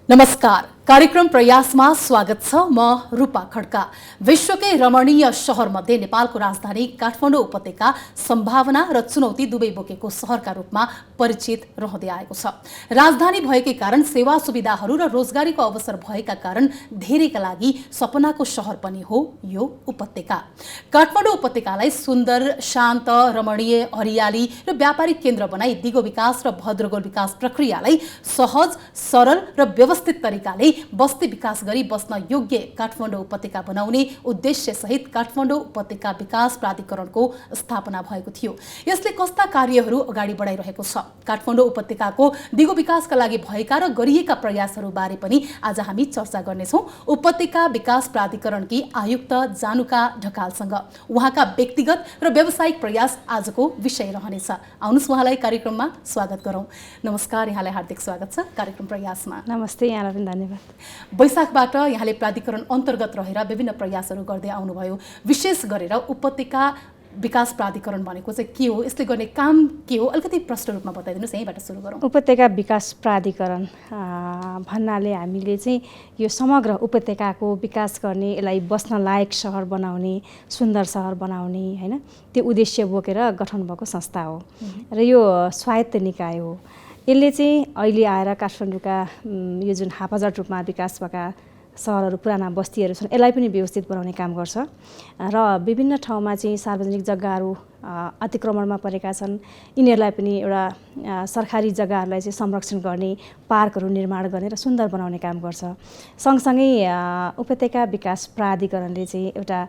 नमस्कार, कार्यक्रम प्रयासमा स्वागत छ। म रूपा खड्का। विश्वकै रमणीय शहरमध्ये नेपालको राजधानी काठमाडौँ उपत्यका सम्भावना र चुनौती दुवै बोकेको शहरका रूपमा परिचित रहँदै आएको छ। राजधानी भएकै कारण सेवा सुविधाहरू र रोजगारीको अवसर भएका कारण धेरैका लागि सपनाको शहर पनि हो यो उपत्यका। काठमाडौँ उपत्यकालाई सुन्दर, शान्त, रमणीय, हरियाली र व्यापारिक केन्द्र बनाई दिगो विकास र भद्रगोल विकास प्रक्रियालाई सहज, सरल र व्यवस्थित तरिकाले बस्ती विकास गरी बस्न योग्य काठमाडौँ उपत्यका बनाउने उद्देश्य सहित काठमाडौँ उपत्यका विकास प्राधिकरणको स्थापना भएको थियो। यसले कस्ता कार्यहरू अगाडि बढाइरहेको छ, काठमाडौँ उपत्यकाको दिगो विकासका लागि भएका र गरिएका प्रयासहरू बारे पनि आज हामी चर्चा गर्नेछौँ उपत्यका विकास प्राधिकरणकी आयुक्त जानुका ढकालसँग। उहाँका व्यक्तिगत र व्यावसायिक प्रयास आजको विषय रहनेछ। आउनुहोस् उहाँलाई कार्यक्रममा स्वागत गरौँ। नमस्कार, यहाँलाई हार्दिक स्वागत छ कार्यक्रम प्रयासमा। नमस्ते, यहाँलाई पनि धन्यवाद। वैशाखबाट यहाँले प्राधिकरण अन्तर्गत रहेर विभिन्न प्रयासहरू गर्दै आउनुभयो। विशेष गरेर उपत्यका विकास प्राधिकरण भनेको चाहिँ के हो, यसले गर्ने काम के हो, अलिकति प्रष्ट रूपमा बताइदिनुहोस्। यहीँबाट सुरु गरौँ। उपत्यका विकास प्राधिकरण भन्नाले हामीले चाहिँ यो समग्र उपत्यकाको विकास गर्ने, यसलाई बस्न लायक सहर बनाउने, सुन्दर सहर बनाउने हैन, त्यो उद्देश्य बोकेर गठन भएको संस्था हो र यो स्वायत्त निकाय हो। यसले चाहिँ अहिले आएर काठमाडौँका यो जुन हापाजाट रूपमा विकास भएका सहरहरू, पुराना बस्तीहरू छन्, यसलाई पनि व्यवस्थित बनाउने काम गर्छ र विभिन्न ठाउँमा चाहिँ सार्वजनिक जग्गाहरू अतिक्रमणमा परेका छन्, यिनीहरूलाई पनि एउटा सरकारी जग्गाहरूलाई चाहिँ संरक्षण गर्ने, पार्कहरू निर्माण गर्ने र सुन्दर बनाउने काम गर्छ। सँगसँगै उपत्यका विकास प्राधिकरणले चाहिँ एउटा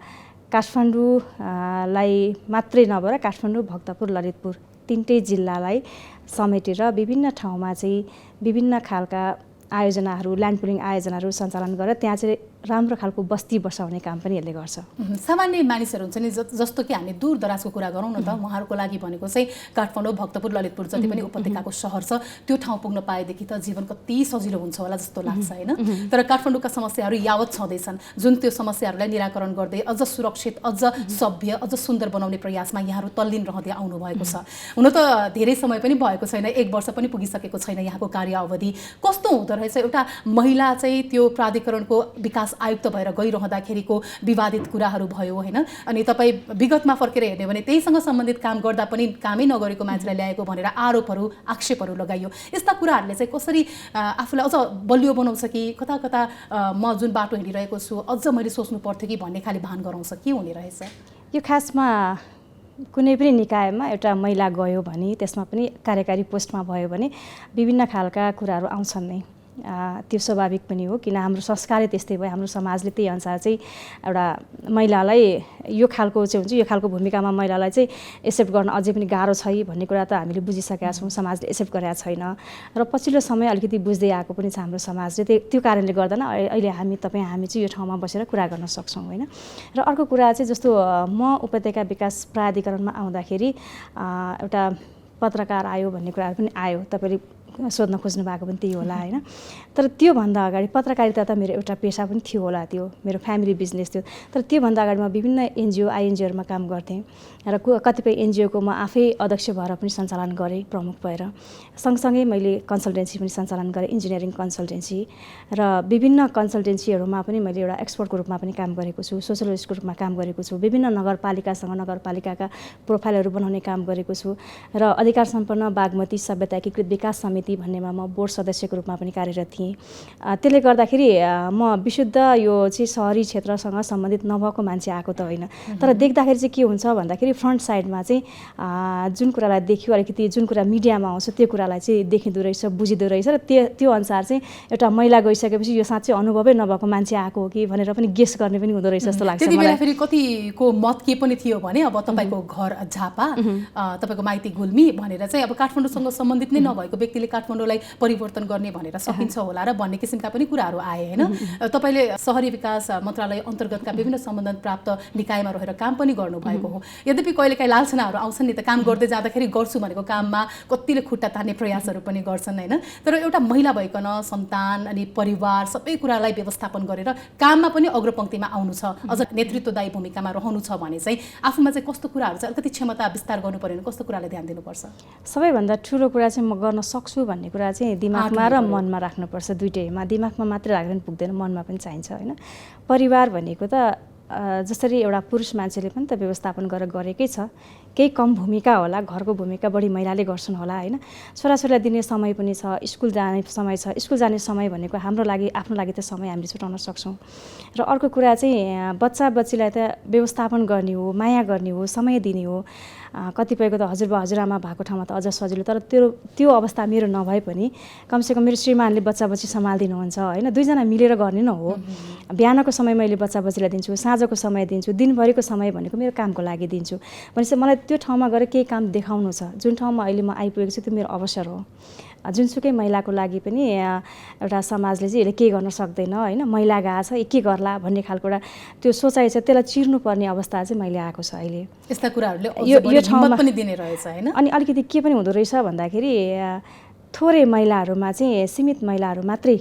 काठमाडौँलाई मात्रै नभएर काठमाडौँ, भक्तपुर, ललितपुर तीनटै जिल्लालाई समेटेर विभिन्न ठाउँमा चाहिँ विभिन्न खालका आयोजनाहरू, ल्यान्ड पुलिङ आयोजनाहरू सञ्चालन गरेर त्यहाँ चाहिँ राम्रो खालको बस्ती बसाउने काम पनि यसले गर्छ। सामान्य मानिसहरू हुन्छ नि, जस्तो कि हामी दूर दराजको कुरा गरौँ न त, उहाँहरूको लागि भनेको चाहिँ काठमाडौँ, भक्तपुर, ललितपुर जति पनि उपत्यकाको शहर छ त्यो ठाउँ पुग्न पाएदेखि त जीवन कति सजिलो हुन्छ होला जस्तो लाग्छ होइन। तर काठमाडौँका समस्याहरू यावत छँदैछन्, जुन त्यो समस्याहरूलाई निराकरण गर्दै अझ सुरक्षित, अझ सभ्य, अझ सुन्दर बनाउने प्रयासमा यहाँहरू तल्लीन रहँदै आउनुभएको छ। हुन त धेरै समय पनि भएको छैन, 1 वर्ष पनि पुगिसकेको छैन यहाँको कार्य अवधि। कस्तो हुँदो रहेछ एउटा महिला चाहिँ त्यो प्राधिकरणको विकास आयुक्त भएर गइरहँदाखेरिको विवादित कुराहरू भयो होइन, अनि तपाईँ विगतमा फर्केर हेर्ने भने त्यहीसँग सम्बन्धित काम गर्दा पनि कामै नगरेको मान्छेलाई ल्याएको भनेर आरोपहरू, आक्षेपहरू लगाइयो। यस्ता कुराहरूले चाहिँ कसरी आफूलाई अझ बलियो बनाउँछ कि कता कता म जुन बाटो हिँडिरहेको छु अझ मैले सोच्नु पर्थ्यो कि भन्ने खाली भान गराउँछ, के हुने रहेछ? यो खासमा कुनै पनि निकायमा एउटा महिला गयो भने, त्यसमा पनि कार्यकारी पोस्टमा भयो भने विभिन्न खालका कुराहरू आउँछन् नै। त्यो स्वाभाविक पनि हो, किन हाम्रो संस्कारै त्यस्तै भयो। हाम्रो समाजले त्यही अनुसार चाहिँ एउटा महिलालाई यो खालको चाहिँ हुन्छ, यो खालको भूमिकामा महिलालाई चाहिँ एक्सेप्ट गर्न अझै पनि गाह्रो छ भन्ने कुरा त हामीले बुझिसकेका छौँ, समाजले एक्सेप्ट गरेका छैन र पछिल्लो समय अलिकति बुझ्दै आएको पनि छ हाम्रो समाजले। त्यो कारणले गर्दा अहिले हामी चाहिँ यो ठाउँमा बसेर कुरा गर्न सक्छौँ होइन। र अर्को कुरा चाहिँ जस्तो म उपत्यका विकास प्राधिकरणमा आउँदाखेरि एउटा पत्रकार आयो भन्ने कुराहरू पनि आयो, तपाईँले सोध्न खोज्नु भएको पनि त्यही होला होइन। तर त्योभन्दा अगाडि पत्रकारिता त मेरो एउटा पेसा पनि थियो होला, त्यो मेरो फ्यामिली बिजनेस थियो। तर त्योभन्दा अगाडि म विभिन्न एनजिओ, आइएनजिओहरूमा काम गर्थेँ र कतिपय एनजिओको म आफै अध्यक्ष भएर पनि सञ्चालन गरेँ, प्रमुख भएर। सँगसँगै मैले कन्सल्टेन्सी पनि सञ्चालन गरेँ, इन्जिनियरिङ कन्सल्टेन्सी, र विभिन्न कन्सल्टेन्सीहरूमा पनि मैले एउटा एक्सपर्टको रूपमा पनि काम गरेको छु, सोसियोलोजिस्टको रूपमा काम गरेको छु, विभिन्न नगरपालिकासँग नगरपालिकाका प्रोफाइलहरू बनाउने काम गरेको छु र अधिकार सम्पन्न बागमती सभ्यता एकीकृत विकास समिति भन्नेमा म बोर्ड सदस्यको रूपमा पनि कार्यरत थिएँ। त्यसले गर्दाखेरि म विशुद्ध यो चाहिँ सहरी क्षेत्रसँग सम्बन्धित नभएको मान्छे आएको त होइन, तर देख्दाखेरि चाहिँ के हुन्छ भन्दाखेरि फ्रन्ट साइडमा चाहिँ जुन कुरालाई देख्यो, अलिकति जुन कुरा मिडियामा आउँछ त्यो कुरालाई चाहिँ देखिँदो रहेछ, बुझिँदो रहेछ र त्यो अनुसार चाहिँ एउटा महिला गइसकेपछि यो साँच्चै अनुभवै नभएको मान्छे आएको हो कि भनेर पनि गेस गर्ने पनि हुँदो रहेछ जस्तो लाग्छ। त्यति बेला फेरि कतिको मत के पनि थियो भने अब तपाईँको घर झापा, तपाईँको माइती गुल्मी भनेर चाहिँ अब काठमाडौँसँग सम्बन्धित नै नभएको व्यक्तिले काठमाडौँलाई परिवर्तन गर्ने भनेर सकिन्छ होला र भन्ने किसिमका पनि कुराहरू आए होइन। तपाईँले शहरी विकास मन्त्रालय अन्तर्गतका विभिन्न सम्बन्धन प्राप्त निकायमा रहेर काम पनि गर्नुभएको हो। यद्यपि कहिलेकाहीँ लालसनाहरू आउँछन् नि त, काम गर्दै जाँदाखेरि गर्छु भनेको काममा कतिले खुट्टा तान्ने प्रयासहरू पनि गर्छन् होइन। तर एउटा महिला भइकन सन्तान अनि परिवार सबै कुरालाई व्यवस्थापन गरेर काममा पनि अग्रपङ्क्तिमा आउनु छ, अझ नेतृत्वदायी भूमिकामा रहनु छ भने चाहिँ आफूमा चाहिँ कस्तो कुराहरू चाहिँ अलिकति क्षमता विस्तार गर्नु पर्यो भने कस्तो कुरालाई ध्यान दिनुपर्छ? सबैभन्दा ठुलो कुरा चाहिँ म गर्न सक्छु भन्ने कुरा चाहिँ दिमागमा र मनमा राख्नुपर्छ, दुइटैमा। दिमागमा मात्रै राख्दा पनि पुग्दैन, मनमा पनि चाहिन्छ होइन। परिवार भनेको त जसरी एउटा पुरुष मान्छेले पनि त व्यवस्थापन गरेकै छ, केही कम भूमिका होला, घरको भूमिका बढी महिलाले गर्छन् होला होइन। छोराछोरीलाई दिने समय पनि छ, स्कुल जाने समय छ। स्कुल जाने समय भनेको हाम्रो लागि, आफ्नो लागि त समय हामीले छुटाउन सक्छौँ। र अर्को कुरा चाहिँ बच्चा बच्चीलाई त व्यवस्थापन गर्ने हो, माया गर्ने हो, समय दिने हो। कतिपयको त हजुरबा हजुरआमा भएको ठाउँमा त अझ सजिलो, तर त्यो अवस्था मेरो नभए पनि कमसेकम मेरो श्रीमानले बच्चा बच्ची सम्हालिदिनुहुन्छ होइन। दुईजना मिलेर गर्ने न हो। बिहानको समय मैले बच्चा बच्चीलाई दिन्छु, साँझको समय दिन्छु, दिनभरिको समय भनेको मेरो कामको लागि दिन्छु। भनेपछि मलाई त्यो ठाउँमा गएर केही काम देखाउनु छ। जुन ठाउँमा अहिले म आइपुगेको छु त्यो मेरो अवसर हो। जुनसुकै महिलाको लागि पनि एउटा समाजले चाहिँ यसले के गर्न सक्दैन होइन, महिला गएको छ के गर्ला भन्ने खालको एउटा त्यो सोचाइ छ, त्यसलाई चिर्नुपर्ने अवस्था चाहिँ मैले आएको छ अहिले। यस्ता कुराहरूले यो ठाउँमा पनि दिने रहेछ होइन। अनि अलिकति के पनि हुँदो रहेछ भन्दाखेरि थोरै महिलाहरूमा चाहिँ सीमित महिलाहरू मात्रै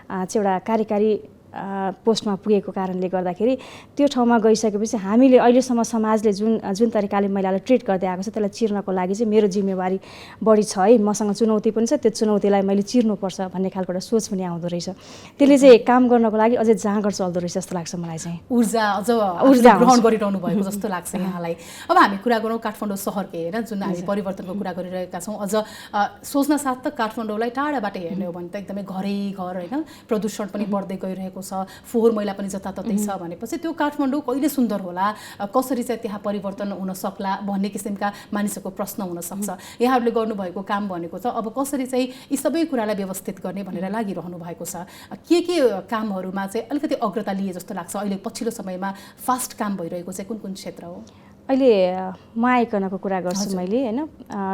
चाहिँ एउटा कार्यकारी पोस्टमा पुगेको कारणले गर्दाखेरि त्यो ठाउँमा गइसकेपछि हामीले अहिलेसम्म समाजले जुन तरिकाले महिलालाई ट्रिट गर्दै आएको छ त्यसलाई चिर्नको लागि चाहिँ मेरो जिम्मेवारी बढी छ है। मसँग चुनौती पनि छ, त्यो चुनौतीलाई मैले चिर्नुपर्छ भन्ने खालको एउटा सोच पनि आउँदो रहेछ। त्यसले चाहिँ काम गर्नको लागि अझै जाँगर चल्दो रहेछ जस्तो लाग्छ मलाई चाहिँ। ऊर्जा ग्रहण गरिरहनु भएको जस्तो लाग्छ यहाँलाई। अब हामी कुरा गरौँ काठमाडौँ सहरकै होइन, जुन हामी परिवर्तनको कुरा गरिरहेका छौँ। अझ सोच्न साथ त काठमाडौँलाई टाढाबाट हेर्ने हो भने त एकदमै घरै घर होइन, प्रदूषण पनि बढ्दै गइरहेको छ, फोहोर मैला पनि जताततै छ भनेपछि त्यो काठमाडौँ कहिले सुन्दर होला, कसरी चाहिँ त्यहाँ परिवर्तन हुन सक्ला भन्ने किसिमका मानिसहरूको प्रश्न हुन सक्छ। यहाँहरूले गर्नुभएको काम भनेको छ अब कसरी चाहिँ यी सबै कुरालाई व्यवस्थित गर्ने भनेर लागिरहनु भएको छ। के कामहरूमा चाहिँ अलिकति अग्रता लिए जस्तो लाग्छ अहिले पछिल्लो समयमा फास्ट काम भइरहेको चाहिँ कुन कुन क्षेत्र हो? अहिले म आइकनको कुरा गर्छु मैले होइन।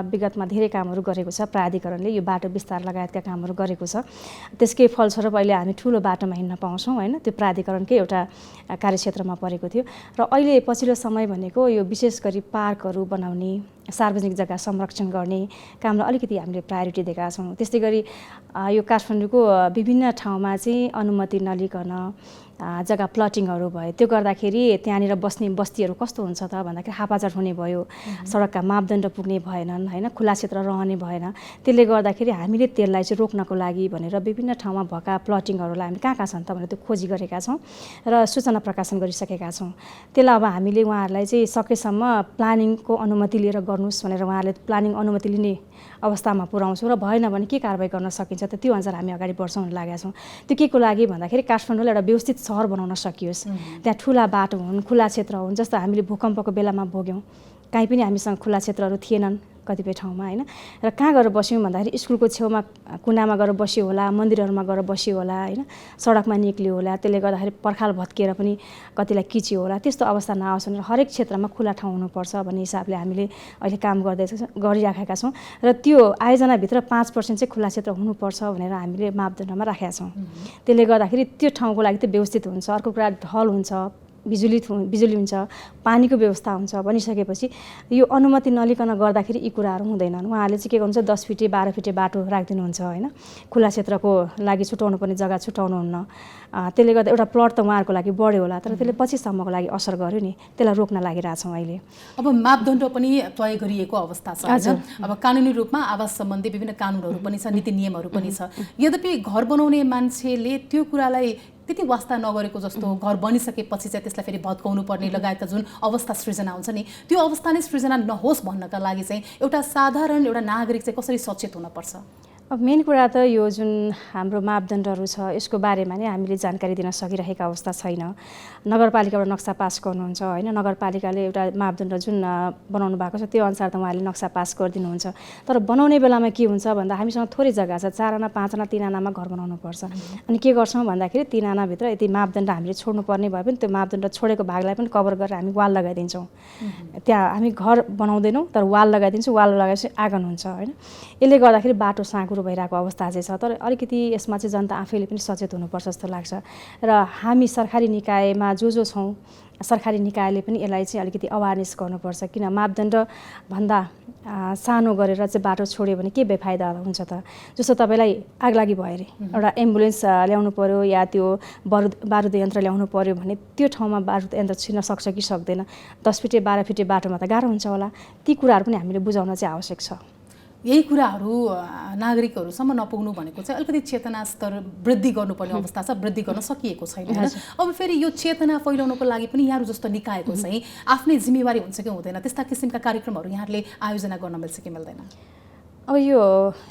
विगतमा धेरै कामहरू गरेको छ प्राधिकरणले, यो बाटो विस्तार लगायतका कामहरू गरेको छ। त्यसकै फलस्वरूप अहिले हामी ठुलो बाटोमा हिँड्न पाउँछौँ होइन। त्यो प्राधिकरणकै एउटा कार्यक्षेत्रमा परेको थियो। र अहिले पछिल्लो समय भनेको यो विशेष गरी पार्कहरू बनाउने, सार्वजनिक जग्गा संरक्षण गर्ने कामलाई अलिकति हामीले प्रायोरिटी दिएका छौँ। त्यस्तै गरी यो काठमाडौँको विभिन्न ठाउँमा चाहिँ अनुमति नलिकन जग्गा प्लटिङहरू भयो, त्यो गर्दाखेरि त्यहाँनिर बस्ने बस्तीहरू कस्तो हुन्छ त भन्दाखेरि हापाचट हुने भयो, सडकका मापदण्ड पुग्ने भएनन् होइन, खुला क्षेत्र रहने भएन। त्यसले गर्दाखेरि हामीले त्यसलाई चाहिँ रोक्नको लागि भनेर विभिन्न ठाउँमा भएका प्लटिङहरूलाई हामी कहाँ छन् त भनेर त्यो खोजी गरेका छौँ र सूचना प्रकाशन गरिसकेका छौँ। त्यसलाई अब हामीले उहाँहरूलाई चाहिँ सकेसम्म प्लानिङको अनुमति लिएर गर्नुहोस् भनेर उहाँहरूले प्लानिङ अनुमति लिने अवस्थामा पुर्याउँछौँ र भएन भने के कारबाही गर्न सकिन्छ त त्यो अनुसार हामी अगाडि बढ्छौँ भनेर लागेका छौँ। त्यो के को लागि भन्दाखेरि काठमाडौँलाई एउटा व्यवस्थित सहर बनाउन सकियोस्, त्यहाँ ठुला बाटो हुन्, खुला क्षेत्र हुन्। जस्तो हामीले भूकम्पको बेलामा भोग्यौँ, कहीँ पनि हामीसँग खुला क्षेत्रहरू थिएनन् कतिपय ठाउँमा होइन। र कहाँ गएर बस्यौँ भन्दाखेरि स्कुलको छेउमा कुनामा गएर बस्यो होला, मन्दिरहरूमा गएर बस्यो होला होइन, सडकमा निक्लियो होला। त्यसले गर्दाखेरि पर्खाल भत्किएर पनि कतिलाई किच्यो होला। त्यस्तो अवस्था नआओस् भनेर हरेक क्षेत्रमा खुला ठाउँ हुनुपर्छ भन्ने हिसाबले हामीले अहिले काम गरिराखेका छौँ। र त्यो आयोजनाभित्र 5% चाहिँ खुला क्षेत्र हुनुपर्छ भनेर हामीले मापदण्डमा राखेका छौँ। त्यसले गर्दाखेरि त्यो ठाउँको लागि त व्यवस्थित हुन्छ। अर्को कुरा ढल हुन्छ, बिजुली हुन्छ, पानीको व्यवस्था हुन्छ भनिसकेपछि यो अनुमति नलिकन गर्दाखेरि यी कुराहरू हुँदैनन्। उहाँहरूले चाहिँ के गर्नुहुन्छ 10 फिटे 12 फिटे बाटो राखिदिनुहुन्छ होइन, खुला क्षेत्रको लागि छुटाउनु पर्ने जग्गा छुटाउनुहुन्न। त्यसले गर्दा एउटा प्लट त उहाँहरूको लागि बढ्यो होला, तर त्यसले पछिसम्मको लागि असर गर्यो नि, त्यसलाई रोक्न लागिरहेछौँ अहिले। अब मापदण्ड पनि तय गरिएको अवस्था छ होइन। अब कानुनी रूपमा आवास सम्बन्धी विभिन्न कानुनहरू पनि छ, नीति नियमहरू पनि छ। यद्यपि घर बनाउने मान्छेले त्यो कुरालाई त्यति वास्ता नगरेको जस्तो, घर बनिसकेपछि चाहिँ त्यसलाई फेरि भत्काउनु पर्ने लगायतका जुन अवस्था सृजना हुन्छ नि, त्यो अवस्था नै सृजना नहोस् भन्नका लागि चाहिँ एउटा साधारण एउटा नागरिक चाहिँ कसरी सचेत हुनपर्छ? अब मेन कुरा त यो जुन हाम्रो मापदण्डहरू छ यसको बारेमा नै हामीले जानकारी दिन सकिरहेका अवस्था छैन। नगरपालिकाबाट नक्सा पास गर्नुहुन्छ होइन, नगरपालिकाले एउटा मापदण्ड जुन बनाउनु भएको छ त्यो अनुसार त उहाँले नक्सा पास गरिदिनुहुन्छ। तर बनाउने बेलामा के हुन्छ भन्दा हामीसँग थोरै जग्गा छ, 4 आना 5 आना 3 आनामा घर बनाउनुपर्छ। अनि के गर्छौँ भन्दाखेरि 3 आनाभित्र यति मापदण्ड हामीले छोड्नुपर्ने भए पनि त्यो मापदण्ड छोडेको भागलाई पनि कभर गरेर हामी वाल लगाइदिन्छौँ। त्यहाँ हामी घर बनाउँदैनौँ तर वाल लगाइदिन्छौँ, वाल लगाएपछि आँगन हुन्छ होइन। यसले गर्दाखेरि बाटो साँघुरो भइरहेको अवस्था चाहिँ छ। तर अलिकति यसमा चाहिँ जनता आफैले पनि सचेत हुनुपर्छ जस्तो लाग्छ। र हामी सरकारी निकायमा जो छौँ, सरकारी निकायले पनि यसलाई चाहिँ अलिकति अवेरनेस गर्नुपर्छ। किन मापदण्ड भन्दा सानो गरेर चाहिँ बाटो छोड्यो भने के बेफाइदा हुन्छ त? जस्तो तपाईँलाई आगलागी भयो अरे, एउटा एम्बुलेन्स ल्याउनु पर्यो या त्यो बारुद यन्त्र ल्याउनु पर्यो भने त्यो ठाउँमा बारुद यन्त्र छिर्न सक्छ कि सक्दैन? 10 फिटे 12 फिटे बाटोमा त गाह्रो हुन्छ होला। ती कुराहरू पनि हामीले बुझाउन चाहिँ आवश्यक छ। यही कुराहरू नागरिकहरूसम्म नपुग्नु भनेको चाहिँ अलिकति चेतना स्तर वृद्धि गर्नुपर्ने अवस्था छ, वृद्धि गर्न सकिएको छैन हैन। अब फेरि यो चेतना फैलाउनको लागि पनि यहाँहरू जस्तो निकायको चाहिँ आफ्नै जिम्मेवारी हुन्छ कि हुँदैन? त्यस्ता किसिमका कार्यक्रमहरू यहाँहरूले आयोजना गर्न मिल्छ कि मिल्दैन? अब यो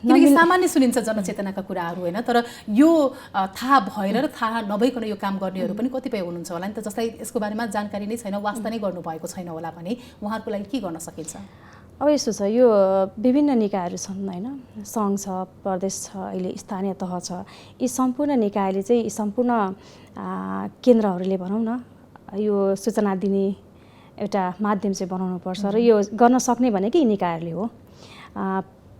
किनकि सामान्य सुनिन्छ जनचेतनाका कुराहरू होइन, तर यो थाहा भएर र थाहा नभइकन यो काम गर्नेहरू पनि कतिपय हुनुहुन्छ होला नि त, जसलाई यसको बारेमा जानकारी नै छैन, वास्ता नै गर्नुभएको छैन होला भने उहाँहरूको लागि के गर्न सकिन्छ? अब यस्तो छ, यो विभिन्न निकायहरू छन् होइन, सङ्घ छ, प्रदेश छ, अहिले स्थानीय तह छ। यी सम्पूर्ण निकायले चाहिँ यी सम्पूर्ण केन्द्रहरूले भनौँ न यो सूचना दिने एउटा माध्यम चाहिँ बनाउनुपर्छ र यो गर्न सक्ने भनेकै यी निकायहरूले हो।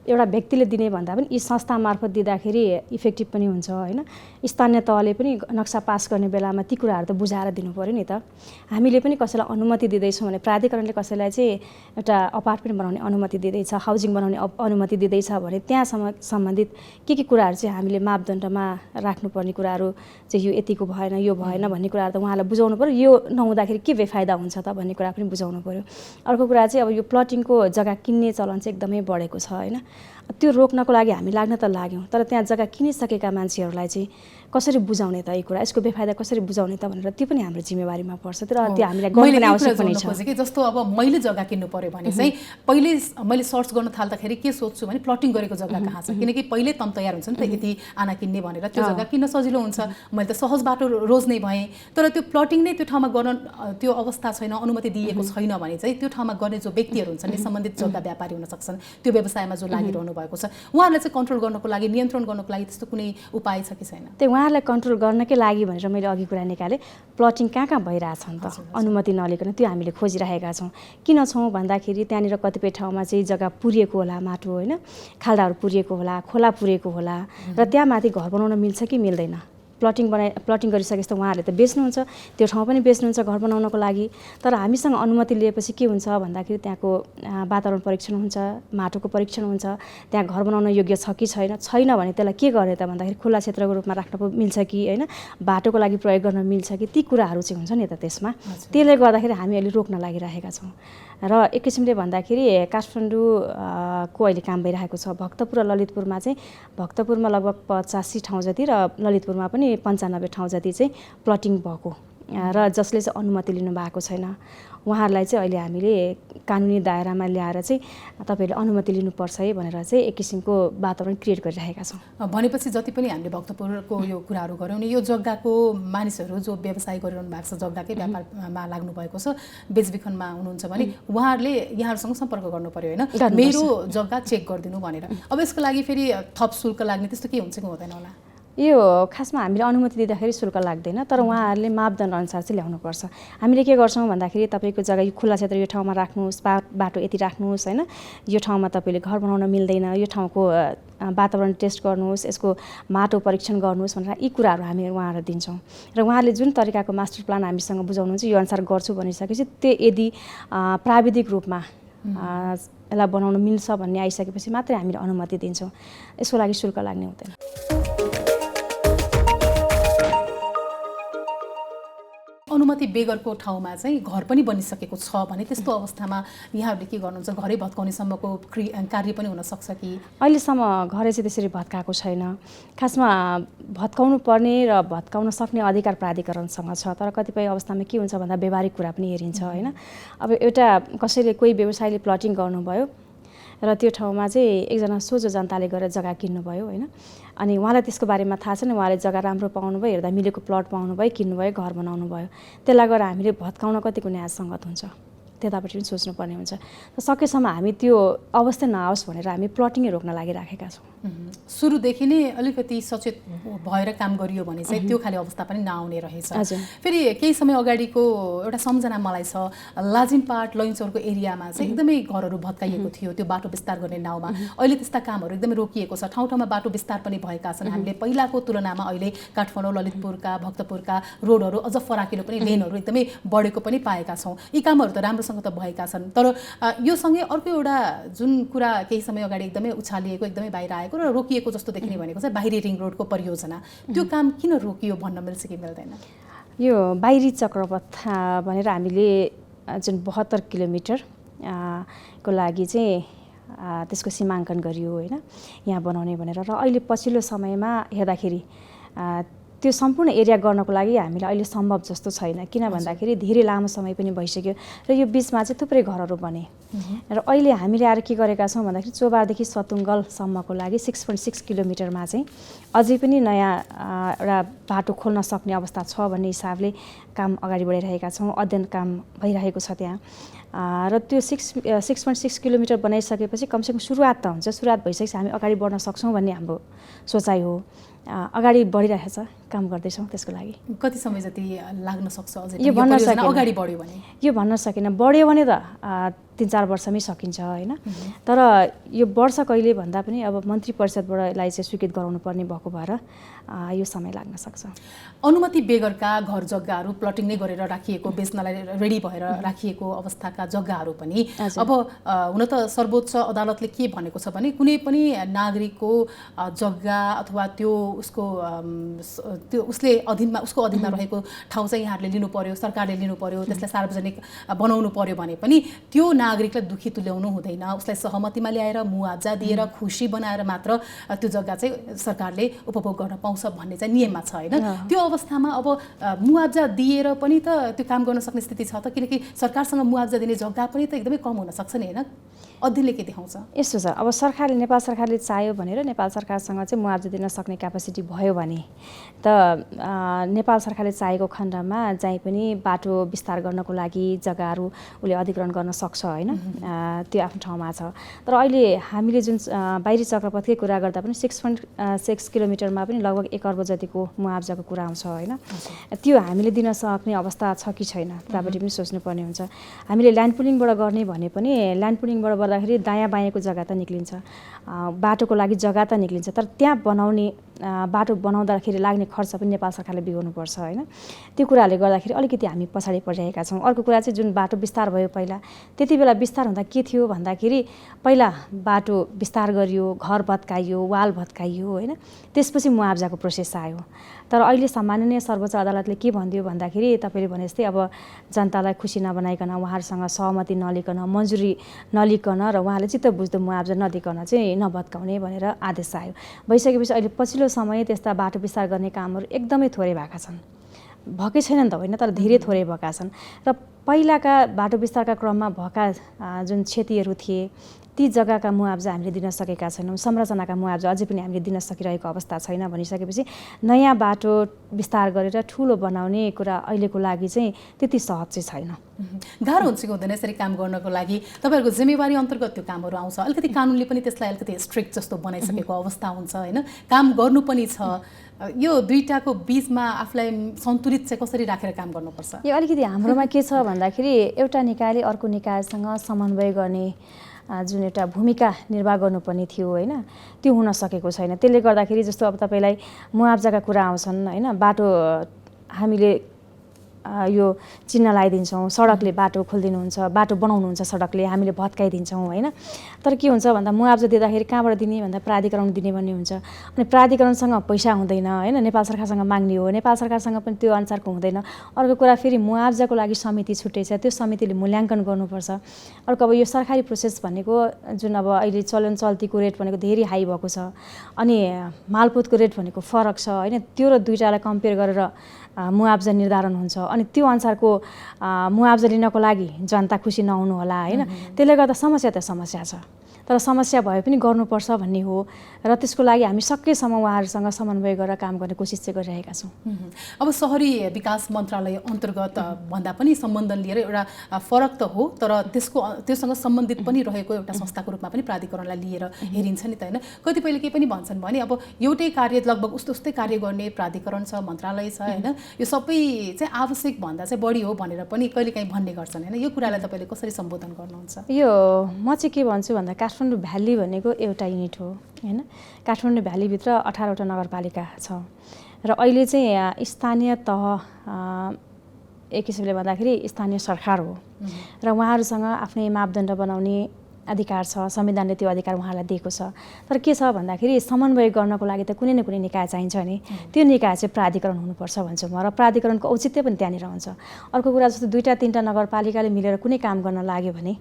एउटा व्यक्तिले दिने भन्दा पनि यी संस्था मार्फत दिँदाखेरि इफेक्टिभ पनि हुन्छ होइन। स्थानीय तहले पनि नक्सा पास गर्ने बेलामा ती कुराहरू त बुझाएर दिनु पऱ्यो नि त। हामीले पनि कसैलाई अनुमति दिँदैछौँ भने प्राधिकरणले कसैलाई चाहिँ एउटा अपार्टमेन्ट बनाउने अनुमति दिँदैछ, हाउसिङ बनाउने अनुमति दिँदैछ भने त्यहाँसम्म सम्बन्धित के कुराहरू चाहिँ हामीले मापदण्डमा राख्नुपर्ने कुराहरू चाहिँ यो यतिको भएन, यो भएन भन्ने कुराहरू त उहाँलाई बुझाउनु पऱ्यो। यो नहुँदाखेरि के बेफाइदा हुन्छ त भन्ने कुरा पनि बुझाउनु पऱ्यो। अर्को कुरा चाहिँ अब यो प्लटिङको जग्गा किन्ने चलन चाहिँ एकदमै बढेको छ होइन। त्यो रोक्नको लागि हामी लाग्न त लाग्यौँ, तर त्यहाँ जग्गा किनिसकेका मान्छेहरूलाई चाहिँ कसरी बुझाउने त, यो कुरा यसको बेफाइदा कसरी बुझाउने त भनेर त्यो पनि हाम्रो जिम्मेवारीमा पर्छ। तर त्यो हामीलाई गर्नुपर्ने आवश्यक पनि छ कि जस्तो अब मैले जग्गा किन्नु पर्यो भने चाहिँ पहिले मैले सर्च गर्न थाल्दाखेरि के सोध्छु भने प्लटिङ गरेको जग्गा कहाँ छ, किनकि पहिले तम तयार हुन्छ नि त यति आना किन्ने भनेर, त्यो जग्गा किन्न सजिलो हुन्छ, मैले त सहज बाटो रोज्ने भएँ। तर त्यो प्लटिङ नै त्यो ठाउँमा गर्न त्यो अवस्था छैन, अनुमति दिएको छैन भने चाहिँ त्यो ठाउँमा गर्ने जो व्यक्तिहरू हुन्छन् नि, सम्बन्धित जग्गा व्यापारी हुन सक्छन्, त्यो व्यवसायमा जो लागिरहनु भएको छ, उहाँहरूलाई चाहिँ कन्ट्रोल गर्नको लागि, नियन्त्रण गर्नको लागि त्यस्तो कुनै उपाय छ कि छैन? उहाँहरूलाई कन्ट्रोल गर्नकै लागि भनेर मैले अघि कुरा निकालेँ, प्लटिङ कहाँ भइरहेछन् त अनुमति नलिकन, त्यो हामीले खोजिरहेका छौँ। किन छौँ भन्दाखेरि त्यहाँनिर कतिपय ठाउँमा चाहिँ जग्गा पुरिएको होला, माटो होइन, खाल्डाहरू पुरिएको होला, खोला पुरिएको होला र त्यहाँ माथि घर बनाउन मिल्छ कि मिल्दैन। प्लटिङ गरिसकेपछि त उहाँहरूले त बेच्नुहुन्छ, त्यो ठाउँ पनि बेच्नुहुन्छ घर बनाउनको लागि। तर हामीसँग अनुमति लिएपछि के हुन्छ भन्दाखेरि त्यहाँको वातावरण परीक्षण हुन्छ, माटोको परीक्षण हुन्छ, त्यहाँ घर बनाउन योग्य छ कि छैन भने त्यसलाई के गर्ने त भन्दाखेरि खुल्ला क्षेत्रको रूपमा राख्न मिल्छ कि होइन, बाटोको लागि प्रयोग गर्न मिल्छ कि, ती कुराहरू चाहिँ हुन्छ नि त त्यसमा। त्यसले गर्दाखेरि हामी अहिले रोक्न लागिरहेका छौँ। र एक किसिमले भन्दाखेरि काठमाडौँको अहिले काम भइरहेको छ। भक्तपुर र ललितपुरमा चाहिँ, भक्तपुरमा लगभग 85 ठाउँ जति र ललितपुरमा पनि 95 ठाउँ जति चाहिँ प्लटिङ भएको र जसले चाहिँ अनुमति लिनु भएको छैन, उहाँहरूलाई चाहिँ अहिले हामीले कानुनी दायरामा ल्याएर चाहिँ तपाईँहरूले अनुमति लिनुपर्छ है भनेर चाहिँ एक किसिमको वातावरण क्रिएट गरिरहेका छौँ। भनेपछि जति पनि हामीले भक्तपुरको यो कुराहरू गऱ्यौँ नि, यो जग्गाको मानिसहरू जो व्यवसाय गरिरहनु भएको छ, जग्गाकै व्यापारमा लाग्नु भएको छ, बेचबिखनमा हुनुहुन्छ भने उहाँहरूले यहाँहरूसँग सम्पर्क गर्नु पर्यो होइन, मेरो जग्गा चेक गरिदिनु भनेर। अब यसको लागि फेरि थप शुल्क लाग्ने त्यस्तो के हुन्छ कि हुँदैन होला? यो खासमा हामीले अनुमति दिँदाखेरि शुल्क लाग्दैन, तर उहाँहरूले मापदण्ड अनुसार चाहिँ ल्याउनुपर्छ। हामीले के गर्छौँ भन्दाखेरि तपाईँको जग्गा यो खुल्ला क्षेत्र यो ठाउँमा राख्नुहोस्, बाटो यति राख्नुहोस् होइन, यो ठाउँमा तपाईँले घर बनाउन मिल्दैन, यो ठाउँको वातावरण टेस्ट गर्नुहोस्, यसको माटो परीक्षण गर्नुहोस् भनेर यी कुराहरू हामी उहाँहरूलाई दिन्छौँ। र उहाँहरूले जुन तरिकाको मास्टर प्लान हामीसँग बुझाउनुहुन्छ यो अनुसार गर्छु भनिसकेपछि त्यो यदि प्राविधिक रूपमा यसलाई बनाउन मिल्छ भन्ने आइसकेपछि मात्रै हामीले अनुमति दिन्छौँ। यसको लागि शुल्क लाग्ने हुँदैन। अनुमति बेगरको ठाउँमा चाहिँ घर पनि बनिसकेको छ भने त्यस्तो अवस्थामा यहाँहरूले के गर्नुहुन्छ? घरै भत्काउनेसम्मको कार्य पनि हुनसक्छ कि? अहिलेसम्म घरै चाहिँ त्यसरी भत्काएको छैन। खासमा भत्काउनु पर्ने र भत्काउन सक्ने अधिकार प्राधिकरणसँग छ, तर कतिपय अवस्थामा के हुन्छ भन्दा व्यवहारिक कुरा पनि हेरिन्छ होइन। अब एउटा कसैले कोही व्यवसायले प्लटिङ गर्नुभयो र त्यो ठाउँमा चाहिँ एकजना सोझो जनताले गएर जग्गा किन्नुभयो होइन, अनि उहाँलाई त्यसको बारेमा थाहा छैन, उहाँले जग्गा राम्रो पाउनुभयो, हेर्दा मिलेको प्लट पाउनुभयो, किन्नुभयो, घर बनाउनु भयो, त्यसलाई गएर हामीले भत्काउन कतिको न्यायसङ्गत हुन्छ, त्यतापट्टि पनि सोच्नुपर्ने हुन्छ। सकेसम्म हामी त्यो अवस्था नआओस् भनेर हामी प्लटिङै रोक्न लागिराखेका छौँ। सुरुदेखि नै अलिकति सचेत भएर काम गरियो भने चाहिँ त्यो खाले अवस्था पनि नआउने रहेछ। फेरि केही समय अगाडिको एउटा सम्झना मलाई छ, लाजिमपाट लैनचौरको एरियामा चाहिँ एकदमै घरहरू भत्काइएको थियो त्यो बाटो विस्तार गर्ने नाउँमा। अहिले त्यस्ता कामहरू एकदमै रोकिएको छ, ठाउँ ठाउँमा बाटो विस्तार पनि भएका छन्। हामीले पहिलाको तुलनामा अहिले काठमाडौँ, ललितपुरका, भक्तपुरका रोडहरू अझ फराकिलो पनि, लेनहरू एकदमै बढेको पनि पाएका छौँ। यी कामहरू त राम्रोसँग त भएका छन्, तर यो सँगै अर्को एउटा जुन कुरा केही समय अगाडि एकदमै उछालिएको, एकदमै बाहिर आएको र रोकिएको जस्तो देखिने भनेको चाहिँ बाहिरी रिङ रोडको परियोजना। त्यो काम किन रोकियो भन्न मिल्छ कि मिल्दैन? यो बाहिरी चक्रपथ भनेर हामीले जुन 72 किलोमिटर को लागि चाहिँ त्यसको सीमाङ्कन गरियो होइन यहाँ बनाउने भनेर। र अहिले पछिल्लो समयमा हेर्दाखेरि त्यो सम्पूर्ण एरिया गर्नको लागि हामीलाई अहिले सम्भव जस्तो छैन, किन भन्दाखेरि धेरै लामो समय पनि भइसक्यो र यो बिचमा चाहिँ थुप्रै घरहरू बने। र अहिले हामीले आएर के गरेका छौँ भन्दाखेरि चोबारदेखि सतुङ्गलसम्मको लागि 6.6 किलोमिटरमा चाहिँ अझै पनि नयाँ एउटा बाटो खोल्न सक्ने अवस्था छ भन्ने हिसाबले काम अगाडि बढाइरहेका छौँ, अध्ययन काम भइरहेको छ त्यहाँ। र त्यो 6.6 किलोमिटर बनाइसकेपछि कमसेकम सुरुवात त हुन्छ, सुरुवात भइसकेपछि हामी अगाडि बढ्न सक्छौँ भन्ने हाम्रो सोचाइ हो। अगाडि बढिरहेछ, काम गर्दैछौँ त्यसको लागि। कति समय जति लाग्न सक्छ अझै यो भन्न सकिन्न, अगाडि बढ्यो भने? यो भन्न सकिनँ, बढ्यो भने त 3-4 वर्षमै सकिन्छ होइन। तर यो वर्ष कहिले भन्दा पनि अब मन्त्री परिषदबाट यसलाई चाहिँ स्वीकृत गराउनु पर्ने भएको भएर यो समय लाग्न सक्छ। अनुमति बेगरका घर जग्गाहरू प्लटिङ नै गरेर राखिएको, बेच्नलाई रेडी भएर राखिएको अवस्थाका जग्गाहरू पनि अब हुन त सर्वोच्च अदालतले के भनेको छ भने कुनै पनि नागरिकको जग्गा अथवा त्यो उसले अधीनमा उसको अधीनमा रहेको ठाउँ चाहिँ यहाँहरूले लिनु पर्यो, सरकारले लिनु पर्यो, त्यसलाई सार्वजनिक बनाउनु पर्यो भने पनि त्यो नागरिकलाई दुखी तुल्याउनु हुँदैन, उसलाई सहमतिमा ल्याएर मुआवजा दिएर खुसी बनाएर मात्र त्यो जग्गा चाहिँ सरकारले उपभोग गर्न पाउँछ भन्ने चाहिँ नियममा छ होइन। त्यो अवस्थामा अब मुआवजा दिएर पनि त त्यो काम गर्न सक्ने स्थिति छ त, किनकि सरकारसँग मुआवजा दिने जग्गा पनि त एकदमै कम हुन सक्छ नि होइन। अध्ययनले के देखाउँछ? यस्तो छ, अब नेपाल सरकारले चाह्यो भनेर नेपाल सरकारसँग चाहिँ मुआवजा दिन सक्ने क्यापेसिटी भयो भने त नेपाल सरकारले चाहेको खण्डमा चाहिँ पनि बाटो विस्तार गर्नको लागि जग्गाहरू उसले अधिग्रहण गर्न सक्छ होइन, त्यो आफ्नो ठाउँमा छ। तर अहिले हामीले जुन बाहिरी चक्रपथकै कुरा गर्दा पनि 6.6 किलोमिटरमा पनि लगभग 1 अर्ब जतिको मुआवजाको कुरा आउँछ होइन। त्यो हामीले दिन सक्ने अवस्था छ कि छैन त्यहाँबाट पनि सोच्नुपर्ने हुन्छ। हामीले ल्यान्ड पुलिङबाट गर्ने भने पनि ल्यान्ड पुलिङबाट गर्दाखेरि दायाँ बायाँको जग्गा त निक्लिन्छ, बाटोको लागि जग्गा त निक्लिन्छ, तर त्यहाँ बनाउने बाटो बनाउँदाखेरि लाग्ने खर्च पनि नेपाल सरकारले बिगाउनुपर्छ होइन। त्यो कुराहरूले गर्दाखेरि अलिकति हामी पछाडि परिरहेका छौँ। अर्को कुरा चाहिँ जुन बाटो विस्तार भयो पहिला, त्यति बेला विस्तार हुँदा के थियो भन्दाखेरि पहिला बाटो विस्तार गरियो, घर भत्काइयो, वाल भत्काइयो होइन, त्यसपछि मुआवजाको प्रोसेस आयो। तर अहिले सामान्य सर्वोच्च अदालतले के भनिदियो भन्दाखेरि तपाईँले भने जस्तै अब जनतालाई खुसी नबनाइकन, उहाँहरूसँग सहमति नलिकन, मन्जुरी नलिकन र उहाँले चित्त बुझ्दो मुआवजा नदिकन चाहिँ नभत्काउने भनेर आदेश आयो। भइसकेपछि अहिले पछिल्लो समय त्यस्ता बाटो विस्तार गर्ने कामहरू एकदमै थोरै भएका छन्, भएकै छैनन् त होइन, तर धेरै थोरै भएका छन्। र पहिलाका बाटो विस्तारका क्रममा भएका जुन क्षतिहरू थिए ती जग्गाका मुआवजा हामीले दिन सकेका छैनौँ, संरचनाका मुआवजा अझै पनि हामीले दिन सकिरहेको अवस्था छैन भनिसकेपछि नयाँ बाटो विस्तार गरेर ठुलो बनाउने कुरा अहिलेको लागि चाहिँ त्यति सहज चाहिँ छैन। गाह्रो हुन्छ कि हुँदैन यसरी काम गर्नको लागि? तपाईँहरूको जिम्मेवारी अन्तर्गत त्यो कामहरू आउँछ, अलिकति कानुनले पनि त्यसलाई अलिकति स्ट्रिक्ट जस्तो बनाइसकेको अवस्था हुन्छ होइन, काम गर्नु पनि छ। यो दुईटाको बिचमा आफूलाई सन्तुलित चाहिँ कसरी राखेर काम गर्नुपर्छ? यो अलिकति हाम्रोमा के छ भन्दाखेरि एउटा निकायले अर्को निकायसँग समन्वय गर्ने जुन एउटा भूमिका निर्वाह गर्नुपर्ने थियो होइन, त्यो हुन सकेको छैन। त्यसले गर्दाखेरि जस्तो अब तपाईँलाई मुआवजाका कुरा आउँछन् होइन, बाटो हामीले यो चिन्ह लगाइदिन्छौँ, सडकले बाटो खोलिदिनुहुन्छ, बाटो बनाउनुहुन्छ सडकले, हामीले भत्काइदिन्छौँ होइन। तर के हुन्छ भन्दा मुआवजा दिँदाखेरि कहाँबाट दिने भन्दा प्राधिकरण दिने भन्ने हुन्छ, अनि प्राधिकरणसँग पैसा हुँदैन होइन, नेपाल सरकारसँग माग्ने हो, नेपाल सरकारसँग पनि त्यो अनुसारको हुँदैन। अर्को कुरा फेरि मुआवजाको लागि समिति छुट्टै छ, त्यो समितिले मूल्याङ्कन गर्नुपर्छ। अर्को अब यो सरकारी प्रोसेस भनेको जुन अब अहिले चल्तीको रेट भनेको धेरै हाई भएको छ, अनि मालपोतको रेट भनेको फरक छ होइन, त्यो र दुईटालाई कम्पेयर गरेर मुआवजा निर्धारण हुन्छ, अनि त्यो अनुसारको मुआवजा लिनको लागि जनता खुसी नहुनु होला होइन। त्यसले गर्दा समस्या त समस्या छ, तर समस्या भए पनि गर्नुपर्छ भन्ने हो, र त्यसको लागि हामी सकेसम्म उहाँहरूसँग समन्वय गरेर काम गर्ने कोसिस चाहिँ गरिरहेका छौँ। अब शहरी विकास मन्त्रालय अन्तर्गत भन्दा पनि सम्बन्धन लिएर एउटा फरक त हो, तर त्योसँग सम्बन्धित पनि रहेको एउटा संस्थाको रूपमा पनि प्राधिकरणलाई लिएर हेरिन्छ नि त होइन। कतिपयले के पनि भन्छन् भने अब एउटै कार्य लगभग उस्तै कार्य गर्ने प्राधिकरण छ, मन्त्रालय छ होइन, यो सबै चाहिँ आवश्यक भन्दा चाहिँ बढी हो भनेर पनि कहिलेकाहीँ भन्ने गर्छन् होइन, यो कुरालाई तपाईँले कसरी सम्बोधन गर्नुहुन्छ? यो म चाहिँ के भन्छु भन्दा काठमाडौँ भ्याली भनेको एउटा युनिट हो होइन, काठमाडौँ भ्यालीभित्र 18वटा नगरपालिका छ, र अहिले चाहिँ स्थानीय तह एक किसिमले भन्दाखेरि स्थानीय सरकार हो, र उहाँहरूसँग आफ्नै मापदण्ड बनाउने अधिकार छ, संविधानले त्यो अधिकार उहाँलाई दिएको छ। तर के छ भन्दाखेरि समन्वय गर्नको लागि त कुनै न कुनै निकाय चाहिन्छ नि, त्यो निकाय चाहिँ प्राधिकरण हुनुपर्छ भन्छु म, र प्राधिकरणको औचित्य पनि त्यहाँनिर हुन्छ। अर्को कुरा जस्तो 2-3टा नगरपालिकाले मिलेर कुनै काम गर्न लाग्यो भने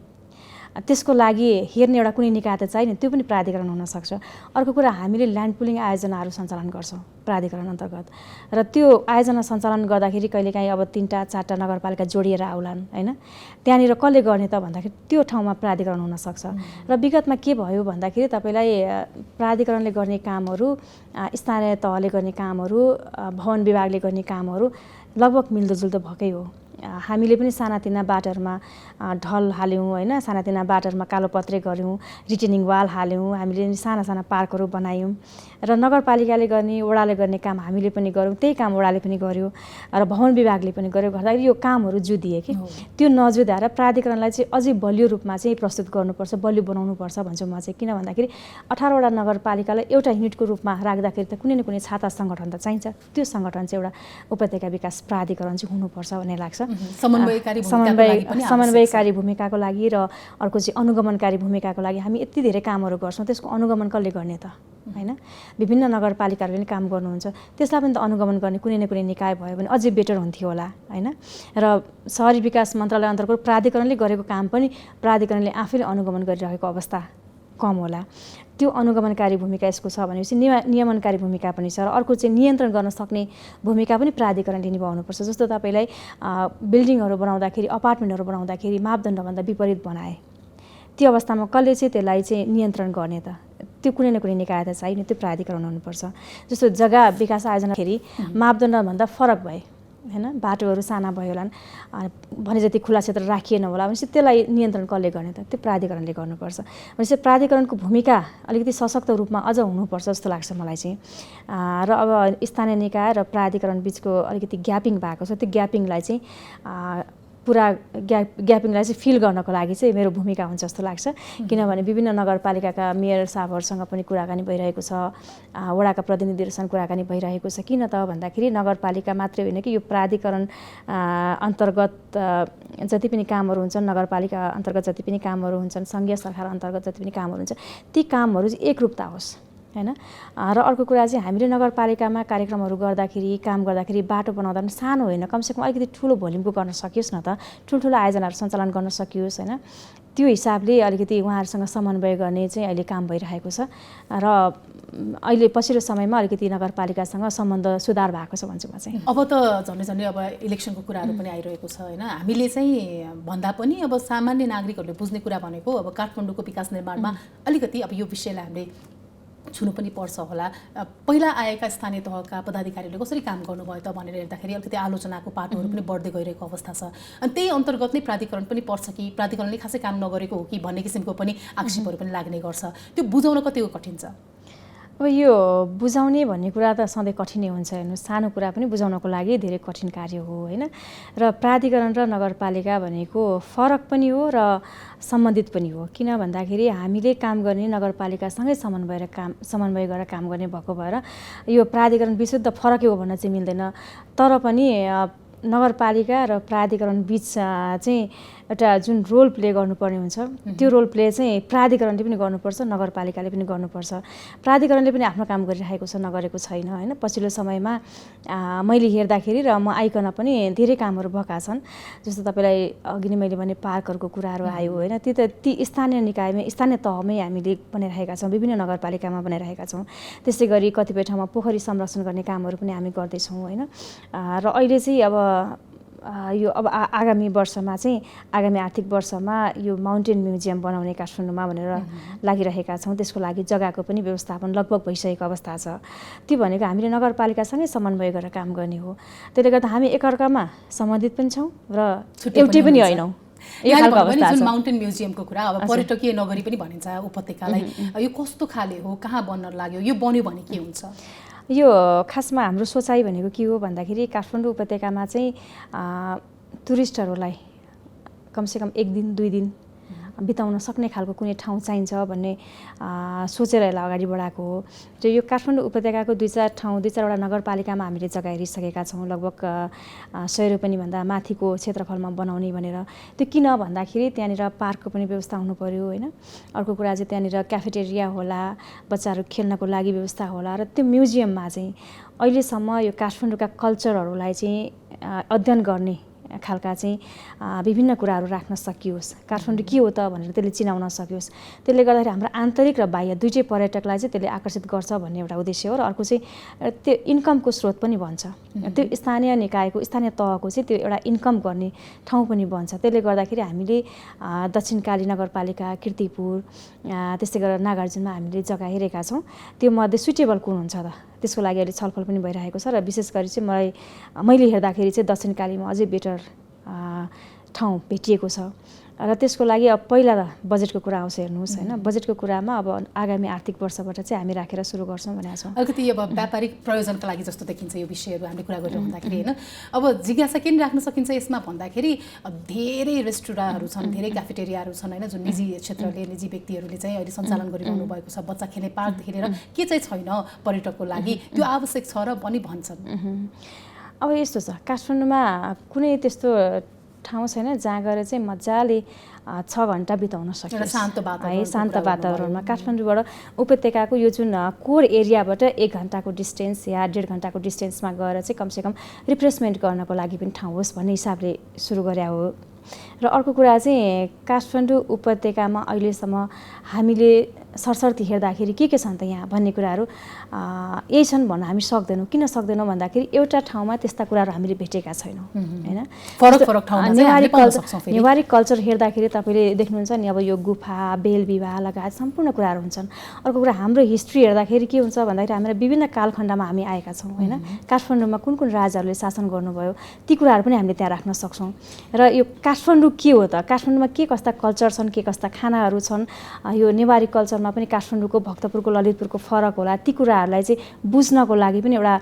त्यसको लागि हेर्ने एउटा कुनै निकाय त चाहियो नि, त्यो पनि प्राधिकरण हुनसक्छ। अर्को कुरा, हामीले ल्यान्ड पुलिङ आयोजनाहरू सञ्चालन गर्छौँ प्राधिकरण अन्तर्गत, र त्यो आयोजना सञ्चालन गर्दाखेरि कहिलेकाहीँ अब 3-4 नगरपालिका जोडिएर आउलान् होइन, त्यहाँनिर कसले गर्ने त भन्दाखेरि त्यो ठाउँमा प्राधिकरण हुनसक्छ। र विगतमा के भयो भन्दाखेरि तपाईँलाई प्राधिकरणले गर्ने कामहरू, स्थानीय तहले गर्ने कामहरू, भवन विभागले गर्ने कामहरू लगभग मिल्दोजुल्दो भएकै हो। हामीले पनि सानातिना बाटोहरूमा ढल हाल्यौँ होइन, सानातिना बाटोहरूमा कालोपत्रे गऱ्यौँ, रिटेनिङ वाल हाल्यौँ, हामीले साना साना पार्कहरू बनायौँ, र नगरपालिकाले गर्ने, वडाले गर्ने काम हामीले पनि गऱ्यौँ, त्यही काम वडाले पनि गर्यो र भवन विभागले पनि गर्यो। गर्दाखेरि यो कामहरू जुधिए कि त्यो नजुधाएर प्राधिकरणलाई चाहिँ अझै बलियो रूपमा चाहिँ प्रस्तुत गर्नुपर्छ, बलियो बनाउनुपर्छ भन्छु म चाहिँ। किन भन्दाखेरि 18वटा नगरपालिकालाई एउटा युनिटको रूपमा राख्दाखेरि त कुनै न कुनै छाता सङ्गठन त चाहिन्छ। त्यो सङ्गठन चाहिँ एउटा उपत्यका विकास प्राधिकरण चाहिँ हुनुपर्छ भन्ने लाग्छ। समन्वयकारी भूमिकाको लागि र अर्को चाहिँ अनुगमनकारी भूमिकाको लागि हामी यति धेरै कामहरू गर्छौँ, त्यसको अनुगमन कसले गर्ने त होइन? विभिन्न नगरपालिकाहरूले पनि काम गर्नुहुन्छ, त्यसलाई पनि त अनुगमन गर्ने कुनै न कुनै निकाय भयो भने अझै बेटर हुन्थ्यो होला होइन। र शहरी विकास मन्त्रालय अन्तर्गत प्राधिकरणले गरेको काम पनि प्राधिकरणले आफैले अनुगमन गरिरहेको अवस्था कम होला। त्यो अनुगमनकारी भूमिका यसको छ भनेपछि नियमनकारी भूमिका पनि छ, र अर्को चाहिँ नियन्त्रण गर्न सक्ने भूमिका पनि प्राधिकरणले निभाउनुपर्छ। जस्तो तपाईँलाई बिल्डिङहरू बनाउँदाखेरि, अपार्टमेन्टहरू बनाउँदाखेरि मापदण्डभन्दा विपरीत बनाए, त्यो अवस्थामा कसले चाहिँ त्यसलाई चाहिँ नियन्त्रण गर्ने त? त्यो कुनै न कुनै निकाय त चाहियो नि, त्यो प्राधिकरण हुनुपर्छ। जस्तो जग्गा विकास आयोजनाखेरि मापदण्डभन्दा फरक भए होइन, बाटोहरू साना भयो होला, भने जति खुला क्षेत्र राखिएन होला भनेपछि त्यसलाई नियन्त्रण कसले गर्ने त? त्यो प्राधिकरणले गर्नुपर्छ। भनेपछि प्राधिकरणको भूमिका अलिकति सशक्त रूपमा अझ हुनुपर्छ जस्तो लाग्छ मलाई चाहिँ। र अब स्थानीय निकाय र प्राधिकरण बिचको अलिकति ग्यापिङ भएको छ, त्यो ग्यापिङलाई चाहिँ पुरा ग्यापिङलाई चाहिँ फिल गर्नको लागि चाहिँ मेरो भूमिका हुन्छ जस्तो लाग्छ। किनभने विभिन्न नगरपालिकाका मेयर साहबहरूसँग पनि कुराकानी भइरहेको छ, वडाका प्रतिनिधिहरूसँग कुराकानी भइरहेको छ। किन त भन्दाखेरि नगरपालिका मात्रै होइन कि यो प्राधिकरण अन्तर्गत जति पनि कामहरू हुन्छन्, नगरपालिका अन्तर्गत जति पनि कामहरू हुन्छन्, सङ्घीय सरकार अन्तर्गत जति पनि कामहरू हुन्छ, ती कामहरू चाहिँ एकरूपता होस् होइन। र अर्को कुरा चाहिँ हामीले नगरपालिकामा कार्यक्रमहरू गर्दाखेरि, काम गर्दाखेरि बाटो बनाउँदा पनि सानो होइन, कमसेकम अलिकति ठुलो भोल्युमको गर्न सकियोस् न त, ठुल्ठुलो आयोजनाहरू सञ्चालन गर्न सकियोस् होइन। त्यो हिसाबले अलिकति उहाँहरूसँग समन्वय गर्ने चाहिँ अहिले काम भइरहेको छ, र अहिले पछिल्लो समयमा अलिकति नगरपालिकासँग सम्बन्ध सुधार भएको छ भन्छु म चाहिँ। अब त झन्डै अब इलेक्सनको कुराहरू पनि आइरहेको छ होइन। हामीले चाहिँ भन्दा पनि अब सामान्य नागरिकहरूले बुझ्ने कुरा भनेको अब काठमाडौँको विकास निर्माणमा अलिकति अब यो विषयलाई हामीले छुनु पनि पर्छ होला। पहिला आएका स्थानीय तहका पदाधिकारीहरूले कसरी काम गर्नुभयो त भनेर हेर्दाखेरि अलिकति आलोचनाको पाटोहरू पनि बढ्दै गइरहेको अवस्था छ। अनि त्यही अन्तर्गत नै प्राधिकरण पनि पर्छ कि प्राधिकरणले खासै काम नगरेको हो कि भन्ने किसिमको पनि आक्षेपहरू पनि लाग्ने गर्छ। त्यो बुझाउन कतिको कठिन छ? अब यो बुझाउने भन्ने कुरा त सधैँ कठिनै हुन्छ। हेर्नु, सानो कुरा पनि बुझाउनको लागि धेरै कठिन कार्य हो होइन। र प्राधिकरण र नगरपालिका भनेको फरक पनि हो र सम्बन्धित पनि हो। किन भन्दाखेरि हामीले काम गर्ने नगरपालिकासँगै समन्वय गरेर काम गर्ने भएको भएर यो प्राधिकरण विशुद्ध फरकै हो भन्न चाहिँ मिल्दैन। तर पनि नगरपालिका र प्राधिकरण बिच चाहिँ एउटा जुन रोल प्ले गर्नुपर्ने हुन्छ, त्यो रोल प्ले चाहिँ प्राधिकरणले पनि गर्नुपर्छ, नगरपालिकाले पनि गर्नुपर्छ। प्राधिकरणले पनि आफ्नो काम गरिरहेको छ, नगरेको छैन होइन। पछिल्लो समयमा मैले हेर्दाखेरि र म आइकन पनि धेरै कामहरू भएका छन्। जस्तो तपाईँलाई अघि नै मैले भने पार्कहरूको कुराहरू आयो होइन, ती स्थानीय निकायमै, स्थानीय तहमै हामीले बनाइरहेका छौँ, विभिन्न नगरपालिकामा बनाइरहेका छौँ। त्यसै गरी कतिपय ठाउँमा पोखरी संरक्षण गर्ने कामहरू पनि हामी गर्दैछौँ होइन। र अहिले चाहिँ अब यो अब आगामी वर्षमा चाहिँ, आगामी आर्थिक वर्षमा यो माउन्टेन म्युजियम बनाउने काठमाडौँमा भनेर लागिरहेका छौँ। त्यसको लागि जग्गाको पनि व्यवस्थापन लगभग भइसकेको अवस्था छ। त्यो भनेको हामीले नगरपालिकासँगै समन्वय गरेर काम गर्ने हो। त्यसले गर्दा हामी एकअर्कामा सम्बन्धित पनि छौँ र एउटै पनि होइनौँ। जुन माउन्टेन म्युजियमको कुरा अब पर्यटकीय नगरी पनि भनिन्छ उपत्यकालाई, यो कस्तो खाले हो, कहाँ बन्न लाग्यो, यो बन्यो भने के हुन्छ? यो खासमा हाम्रो सोचाइ भनेको के हो भन्दाखेरि काठमाडौँ उपत्यकामा चाहिँ टुरिस्टहरूलाई कमसेकम 1 दिन 2 दिन बिताउन सक्ने खालको कुनै ठाउँ चाहिन्छ भन्ने सोचेर यसलाई अगाडि बढाएको हो। र यो काठमाडौँ उपत्यकाको 2-4वटा नगरपालिकामा हामीले जग्गा हेरिसकेका छौँ, लगभग 100 रोपनी भन्दा माथिको क्षेत्रफलमा बनाउने भनेर। त्यो किन भन्दाखेरि त्यहाँनिर पार्कको पनि व्यवस्था हुनु पर्यो होइन। अर्को कुरा चाहिँ त्यहाँनिर क्याफेटेरिया होला, बच्चाहरू खेल्नको लागि व्यवस्था होला, र त्यो म्युजियममा चाहिँ अहिलेसम्म यो काठमाडौँका कल्चरहरूलाई चाहिँ अध्ययन गर्ने खालका चाहिँ विभिन्न कुराहरू राख्न सकियोस्, काठमाडौँ के हो त भनेर त्यसले चिनाउन सकियोस्। त्यसले गर्दाखेरि हाम्रो आन्तरिक र बाह्य दुईटै पर्यटकलाई चाहिँ त्यसले आकर्षित गर्छ भन्ने एउटा उद्देश्य हो। र अर्को चाहिँ त्यो इन्कमको स्रोत पनि बन्छ। त्यो स्थानीय निकायको स्थानीय तहको चाहिँ त्यो एउटा इन्कम गर्ने ठाउँ पनि बन्छ। त्यसले गर्दाखेरि हामीले दक्षिणकाली नगरपालिका, कीर्तिपुर, त्यस्तै गरेर नागार्जुनमा हामीले जग्गा हेरेका छौँ। त्यो मध्ये सुइटेबल कुन हुन्छ त, त्यसको लागि अहिले छलफल पनि भइरहेको छ। र विशेष गरी चाहिँ मैले हेर्दाखेरि चाहिँ दक्षिणकालीमा अझै बेटर ठाउँ भेटिएको छ। र त्यसको लागि अब पहिला बजेटको कुरा आउँछ हेर्नुहोस् होइन। बजेटको कुरामा अब आगामी आर्थिक वर्षबाट चाहिँ हामी राखेर सुरु गर्छौँ भनेको छौँ। अलिकति अब व्यापारिक प्रयोजनका लागि जस्तो देखिन्छ यो विषयहरू हामीले कुरा गरिरहँदाखेरि होइन। अब जिज्ञासा किन राख्न सकिन्छ यसमा भन्दाखेरि धेरै रेस्टुराँहरू छन्, धेरै क्याफेटेरियाहरू छन् होइन, जुन निजी क्षेत्रले, निजी व्यक्तिहरूले चाहिँ अहिले सञ्चालन गरिरहनु भएको छ। बच्चा खेल्ने पार्कदेखि लिएर के चाहिँ छैन पर्यटकको लागि, त्यो आवश्यक छ र पनि भन्छन्। अब यस्तो छ, काठमाडौँमा कुनै त्यस्तो ठाउँ छैन जहाँ गएर चाहिँ मजाले 6 घन्टा बिताउन सकिन्छ शान्त वातावरणमा। काठमाडौँबाट उपत्यकाको यो जुन कोर एरियाबाट 1 घन्टाको डिस्टेन्स या 1.5 घन्टाको डिस्टेन्समा गएर चाहिँ कमसेकम रिफ्रेसमेन्ट गर्नको लागि पनि ठाउँ होस् भन्ने हिसाबले सुरु गरे हो। र अर्को कुरा चाहिँ काठमाडौँ उपत्यकामा अहिलेसम्म हामीले सरसर्ती हेर्दाखेरि के छन् त यहाँ भन्ने कुराहरू यही छन् भन्न हामी सक्दैनौँ। किन सक्दैनौँ भन्दाखेरि एउटा ठाउँमा त्यस्ता कुराहरू हामीले भेटेका छैनौँ होइन। फरक ठाउँमा नेवारी कल्चर हेर्दाखेरि तपाईँले देख्नुहुन्छ नि, अब यो गुफा, बेल विवाह लगायत सम्पूर्ण कुराहरू हुन्छन्। अर्को कुरा हाम्रो हिस्ट्री हेर्दाखेरि के हुन्छ भन्दाखेरि हामीलाई विभिन्न कालखण्डमा हामी आएका छौँ होइन। काठमाडौँमा कुन कुन राजाहरूले शासन गर्नुभयो ती कुराहरू पनि हामीले त्यहाँ राख्न सक्छौँ। र यो काठमाडौँ के हो त, काठमाडौँमा के कस्ता कल्चर छन्, के कस्ता खानाहरू छन्, यो नेवारी कल्चरमा पनि काठमाडौँको, भक्तपुरको, ललितपुरको फरक होला, ती कुराहरूलाई चाहिँ बुझ्नको लागि पनि एउटा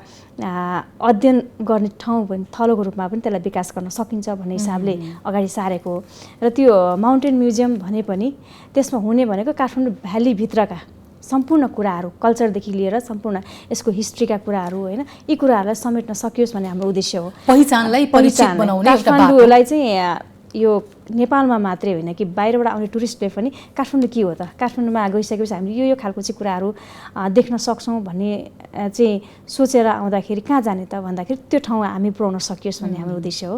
अध्ययन गर्ने ठाउँ पनि थलोको रूपमा पनि त्यसलाई विकास गर्न सकिन्छ भन्ने हिसाबले अगाडि सारेको हो। र त्यो माउन्टेन म्युजियम भने पनि त्यसमा हुने भनेको काठमाडौँ भ्यालीभित्रका सम्पूर्ण कुराहरू, कल्चरदेखि लिएर सम्पूर्ण यसको हिस्ट्रीका कुराहरू होइन, यी कुराहरूलाई समेट्न सकियोस् भन्ने हाम्रो उद्देश्य हो। पहिचानलाई बनाउने काठमाडौँलाई चाहिँ यो नेपालमा मात्रै होइन कि बाहिरबाट आउने टुरिस्टले पनि काठमाडौँ के हो त, काठमाडौँमा गइसकेपछि हामीले यो खालको चाहिँ कुराहरू देख्न सक्छौँ भन्ने चाहिँ सोचेर आउँदाखेरि कहाँ जाने त भन्दाखेरि त्यो ठाउँ हामी पुर्याउन सकियोस् भन्ने हाम्रो उद्देश्य हो।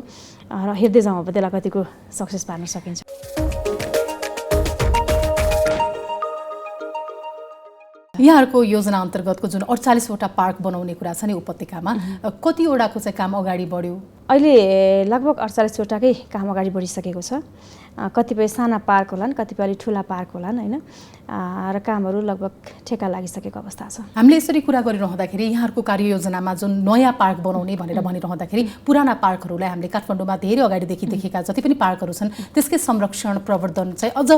र हेर्दै जाउँ अब त्यसलाई कतिको सक्सेस पार्न सकिन्छ। यहाँहरूको योजना अन्तर्गतको जुन 48वटा पार्क बनाउने कुरा छ नि उपत्यकामा, कतिवटाको चाहिँ काम अगाडि बढ्यो? अहिले लगभग 48वटाकै काम अगाडि बढिसकेको छ। कतिपय साना पार्क होलान्, कतिपय अलिक ठुला पार्क होलान् होइन। र कामहरू लगभग ठेक्का लागिसकेको अवस्था छ। हामीले यसरी कुरा गरिरहँदाखेरि यहाँहरूको कार्ययोजनामा जुन नयाँ पार्क बनाउने भनेर भनिरहँदाखेरि पुराना पार्कहरूलाई हामीले काठमाडौँमा धेरै अगाडिदेखि देखेका जति पनि पार्कहरू छन् त्यसकै संरक्षण प्रवर्धन चाहिँ अझ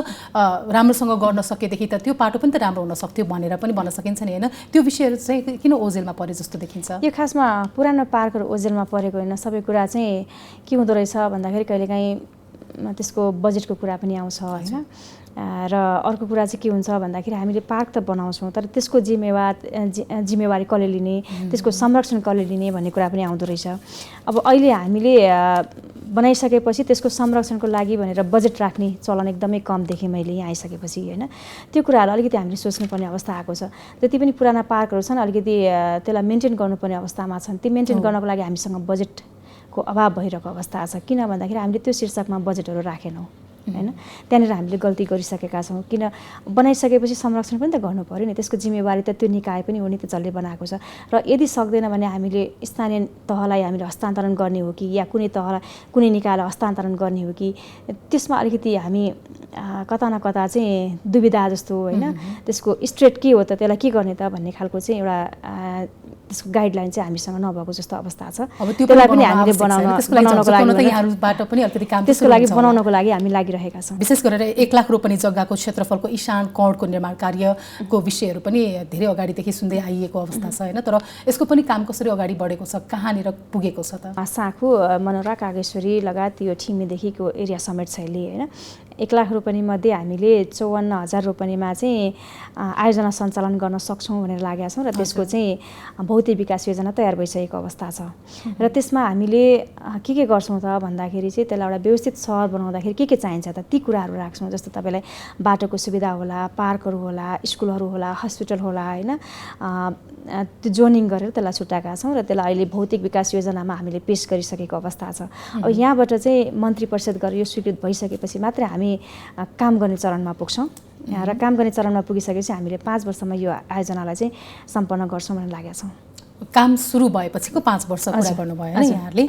राम्रोसँग गर्न सकेदेखि त त्यो पाटो पनि त राम्रो हुन सक्थ्यो भनेर पनि भन्न सकिन्छ नि होइन। त्यो विषयहरू चाहिँ किन ओझेलमा परे जस्तो देखिन्छ? यो खासमा पुरानो पार्कहरू ओझेलमा परेको होइन। सबै कुरा चाहिँ के हुँदो रहेछ भन्दाखेरि कहिलेकाहीँ त्यसको बजेटको कुरा पनि आउँछ होइन। र अर्को कुरा चाहिँ के हुन्छ भन्दाखेरि हामीले पार्क त बनाउँछौँ तर त्यसको जिम्मेवारी कसले लिने, त्यसको संरक्षण कसले लिने भन्ने कुरा पनि आउँदो रहेछ। अब अहिले हामीले बनाइसकेपछि त्यसको संरक्षणको लागि भनेर बजेट राख्ने चलन एकदमै कम देखेँ मैले यहाँ आइसकेपछि होइन। त्यो कुराहरू अलिकति हामीले सोच्नुपर्ने अवस्था आएको छ। जति पनि पुराना पार्कहरू छन् अलिकति त्यसलाई मेन्टेन गर्नुपर्ने अवस्थामा छन्। ती मेन्टेन गर्नको लागि हामीसँग बजेटको अभाव भइरहेको अवस्था छ। किन भन्दाखेरि हामीले त्यो शीर्षकमा बजेटहरू राखेनौँ होइन। त्यहाँनिर हामीले गल्ती गरिसकेका छौँ। किन बनाइसकेपछि संरक्षण पनि त गर्नु पऱ्यो नि, त्यसको जिम्मेवारी त त्यो निकाय पनि हो नि त जसले बनाएको छ। र यदि सक्दैन भने हामीले स्थानीय तहलाई हामीले हस्तान्तरण गर्ने हो कि या कुनै तहलाई कुनै निकायलाई हस्तान्तरण गर्ने हो कि त्यसमा अलिकति हामी कता न कता चाहिँ दुविधा जस्तो होइन। त्यसको स्ट्रेट के हो त, त्यसलाई के गर्ने त भन्ने खालको चाहिँ एउटा त्यसको गाइडलाइन चाहिँ हामीसँग नभएको जस्तो अवस्था छ। त्यसलाई पनि हामीले त्यसको लागि बनाउनको लागि हामी लागिरहेका छौँ। विशेष गरेर 1 लाख रोपनी जग्गाको क्षेत्रफलको इशान कणको निर्माण कार्यको विषयहरू पनि धेरै अगाडिदेखि सुन्दै आइएको अवस्था छ होइन। तर यसको पनि काम कसरी अगाडि बढेको छ, कहाँनिर पुगेको छ त? साँखु, मनोरा, कागेश्वरी लगायत यो ठिमीदेखिको एरिया समेत छ यसले होइन। 1 लाख रोपनीमध्ये हामीले 54,000 रोपनीमा चाहिँ आयोजना सञ्चालन गर्न सक्छौँ भनेर लागेका छौँ र त्यसको चाहिँ भौतिक विकास योजना तयार भइसकेको अवस्था छ। र त्यसमा हामीले के गर्छौँ त भन्दाखेरि चाहिँ त्यसलाई एउटा व्यवस्थित सहर बनाउँदाखेरि के चाहिन्छ त ती कुराहरू राख्छौँ। जस्तो तपाईँलाई बाटोको सुविधा होला, पार्कहरू होला, स्कुलहरू होला, हस्पिटल होला, होइन, त्यो जोनिङ गरेर त्यसलाई छुट्याएका छौँ र त्यसलाई अहिले भौतिक विकास योजनामा हामीले पेश गरिसकेको अवस्था छ। अब यहाँबाट चाहिँ मन्त्री परिषद गरेर यो स्वीकृत भइसकेपछि मात्रै हामी काम गर्ने चरणमा पुग्छौँ र काम गर्ने चरणमा पुगिसकेपछि हामीले 5 वर्षमा यो आयोजनालाई चाहिँ सम्पन्न गर्छौँ भनेर लागेका छौँ। काम सुरु भएपछिको 5 वर्ष पुरा गर्नुभयो होइन यहाँहरूले।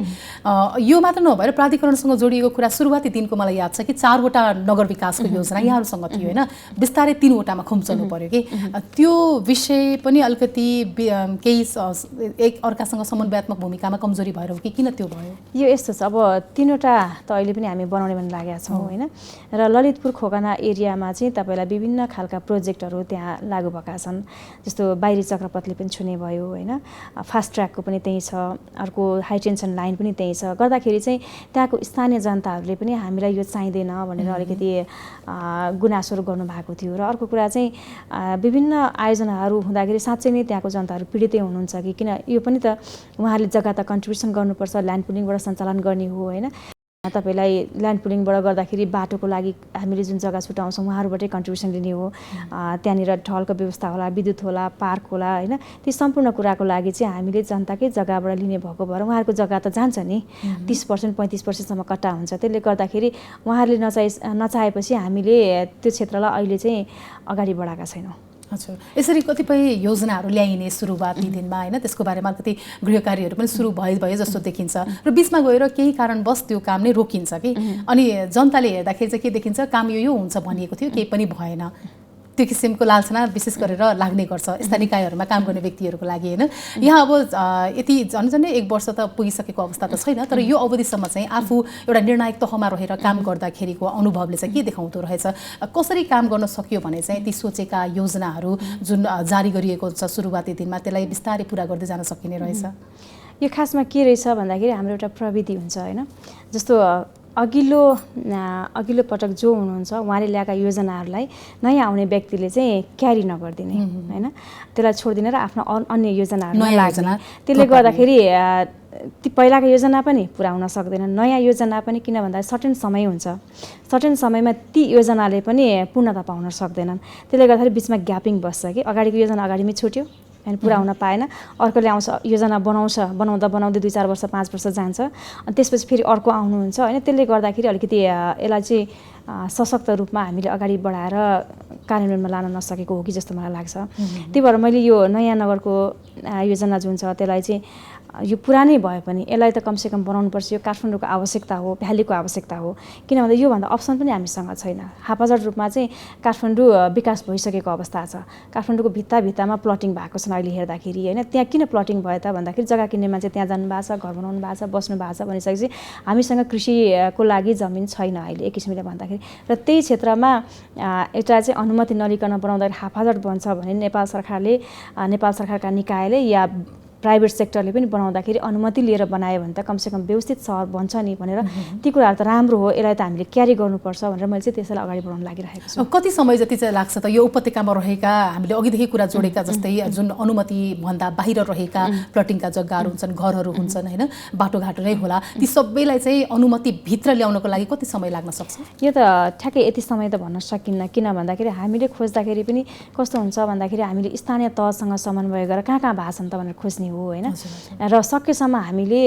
यो मात्र नभएर प्राधिकरणसँग जोडिएको कुरा सुरुवाती दिनको मलाई याद छ कि 4वटा नगर विकासको योजना यहाँहरूसँग थियो होइन, बिस्तारै 3वटामा खुम्चल्नु पर्यो कि त्यो विषय पनि अलिकति केही एक अर्कासँग समन्वयात्मक भूमिकामा कमजोरी भएर हो कि किन त्यो भयो? यो यस्तो छ, अब 3वटा त अहिले पनि हामी बनाउने भनेर लागेका छौँ होइन। र ललितपुर खोकना एरियामा चाहिँ तपाईँलाई विभिन्न खालका प्रोजेक्टहरू त्यहाँ लागू भएका छन्। जस्तो बाहिरी चक्रपथले पनि छुने भयो होइन, फास्ट ट्र्याकको पनि त्यही छ, अर्को हाई टेन्सन लाइन पनि त्यही छ। गर्दाखेरि चाहिँ त्यहाँको स्थानीय जनताहरूले पनि हामीलाई यो चाहिँदैन भनेर अलिकति गुनासोहरू गर्नुभएको थियो। र अर्को कुरा चाहिँ विभिन्न आयोजनाहरू हुँदाखेरि साँच्चै नै त्यहाँको जनताहरू पीडितै हुनुहुन्छ कि किन यो पनि त उहाँहरूले जग्गा त कन्ट्रिब्युसन गर्नुपर्छ, ल्यान्ड पुलिङबाट सञ्चालन गर्ने हो होइन। तपाईलाई ल्यान्ड पुलिङबाट गर्दाखेरि बाटोको लागि हामीले जुन जग्गा छुटाउँछौँ उहाँहरूबाटै कन्ट्रिब्युसन लिने हो। त्यहाँनिर ढलको व्यवस्था होला, विद्युत होला, पार्क होला होइन, ती सम्पूर्ण कुराको लागि चाहिँ हामीले जनताकै जग्गाबाट लिने भएको भएर उहाँहरूको जग्गा त जान्छ नि, 30% 35%सम्म कट्टा हुन्छ। त्यसले गर्दाखेरि उहाँहरूले नचाहेपछि हामीले त्यो क्षेत्रलाई अहिले चाहिँ अगाडि बढाएका छैनौँ। हजुर, यसरी कतिपय योजनाहरू ल्याइने सुरुवाती दिनमा होइन, त्यसको बारेमा अलिकति गृह कार्यहरू पनि सुरु भए जस्तो देखिन्छ र बिचमा गएर केही कारणवश त्यो काम नै रोकिन्छ कि अनि जनताले हेर्दाखेरि चाहिँ के देखिन्छ, काम यो हुन्छ भनिएको थियो केही पनि भएन, त्यो किसिमको लालसना विशेष गरेर लाग्ने गर्छ यस्ता निकायहरूमा काम गर्ने व्यक्तिहरूको लागि होइन। यहाँ अब यति झन्झन्डै 1 वर्ष त पुगिसकेको अवस्था त छैन, तर यो अवधिसम्म चाहिँ आफू एउटा निर्णायक तहमा रहेर काम गर्दाखेरिको अनुभवले चाहिँ के देखाउँदो रहेछ, कसरी काम गर्न सकियो भने चाहिँ ती सोचेका योजनाहरू जुन जारी गरिएको हुन्छ सुरुवाती दिनमा त्यसलाई बिस्तारै पुरा गर्दै जान सकिने रहेछ? यो खासमा के रहेछ भन्दाखेरि हाम्रो एउटा प्रविधि हुन्छ होइन। जस्तो अघिल्लो पटक जो हुनुहुन्छ उहाँले ल्याएका योजनाहरूलाई नयाँ आउने व्यक्तिले चाहिँ क्यारी नगरिदिने होइन, त्यसलाई छोडिदिने र आफ्नो अन्य योजनाहरू लाग्ने। त्यसले गर्दाखेरि ती पहिलाको योजना पनि पुरा हुन सक्दैन, नयाँ योजना पनि, किन भन्दा सर्टेन समय हुन्छ, सर्टेन समयमा ती योजनाले पनि पूर्णता पाउन सक्दैनन्। त्यसले गर्दाखेरि बिचमा ग्यापिङ बस्छ कि अगाडिको योजना अगाडिमै छुट्यो अनि पुरा हुन पाएन, अर्कोले आउँछ योजना बनाउँदा 2-4 वर्ष 5 वर्ष जान्छ, अनि त्यसपछि फेरि अर्को आउनुहुन्छ होइन। त्यसले गर्दाखेरि अलिकति यसलाई चाहिँ सशक्त रूपमा हामीले अगाडि बढाएर कार्यान्वयनमा लान नसकेको हो कि जस्तो मलाई लाग्छ। त्यही भएर मैले यो नयाँ नगरको योजना जुन छ त्यसलाई चाहिँ यो पुरानै भए पनि यसलाई त कमसेकम बनाउनुपर्छ, यो काठमाडौँको आवश्यकता हो, भ्यालीको आवश्यकता हो। किन भन्दा योभन्दा अप्सन पनि हामीसँग छैन। हापाजाड रूपमा चाहिँ काठमाडौँ विकास भइसकेको अवस्था छ, काठमाडौँको भित्तामा प्लटिङ भएको छ अहिले हेर्दाखेरि होइन। त्यहाँ किन प्लटिङ भयो त भन्दाखेरि जग्गा किन्ने मान्छे त्यहाँ जानु भएको छ, घर बनाउनु भएको छ, बस्नु भएको छ भनिसकेपछि हामीसँग कृषिको लागि जमिन छैन अहिले एक किसिमले भन्दाखेरि। र त्यही क्षेत्रमा एउटा चाहिँ अनुमति नलिकन बनाउँदाखेरि हापाजाड बन्छ भने नेपाल सरकारका निकायले या प्राइभेट सेक्टरले पनि बनाउँदाखेरि अनुमति लिएर बनायो भने त कमसेकम व्यवस्थित सहर बन्छ नि भनेर ती कुराहरू त राम्रो हो, यसलाई त हामीले क्यारी गर्नुपर्छ भनेर मैले चाहिँ त्यसैलाई अगाडि बढाउन लागिरहेको छु। कति समय जति चाहिँ लाग्छ त यो उपत्यकामा रहेका हामीले अघिदेखि कुरा जोडेका जस्तै जुन अनुमति भन्दा बाहिर रहेका प्लटिङका जग्गाहरू हुन्छन्, घरहरू हुन्छन् होइन, बाटोघाटो नै होला, ती सबैलाई चाहिँ अनुमति भित्र ल्याउनको लागि कति समय लाग्न सक्छ? यो त ठ्याक्कै यति समय त भन्न सकिन्न। किन भन्दाखेरि हामीले खोज्दाखेरि पनि कस्तो हुन्छ भन्दाखेरि हामीले स्थानीय तहसँग समन्वय गरेर कहाँ भएको छन् त भनेर खोज्ने हो होइन। र सकेसम्म हामीले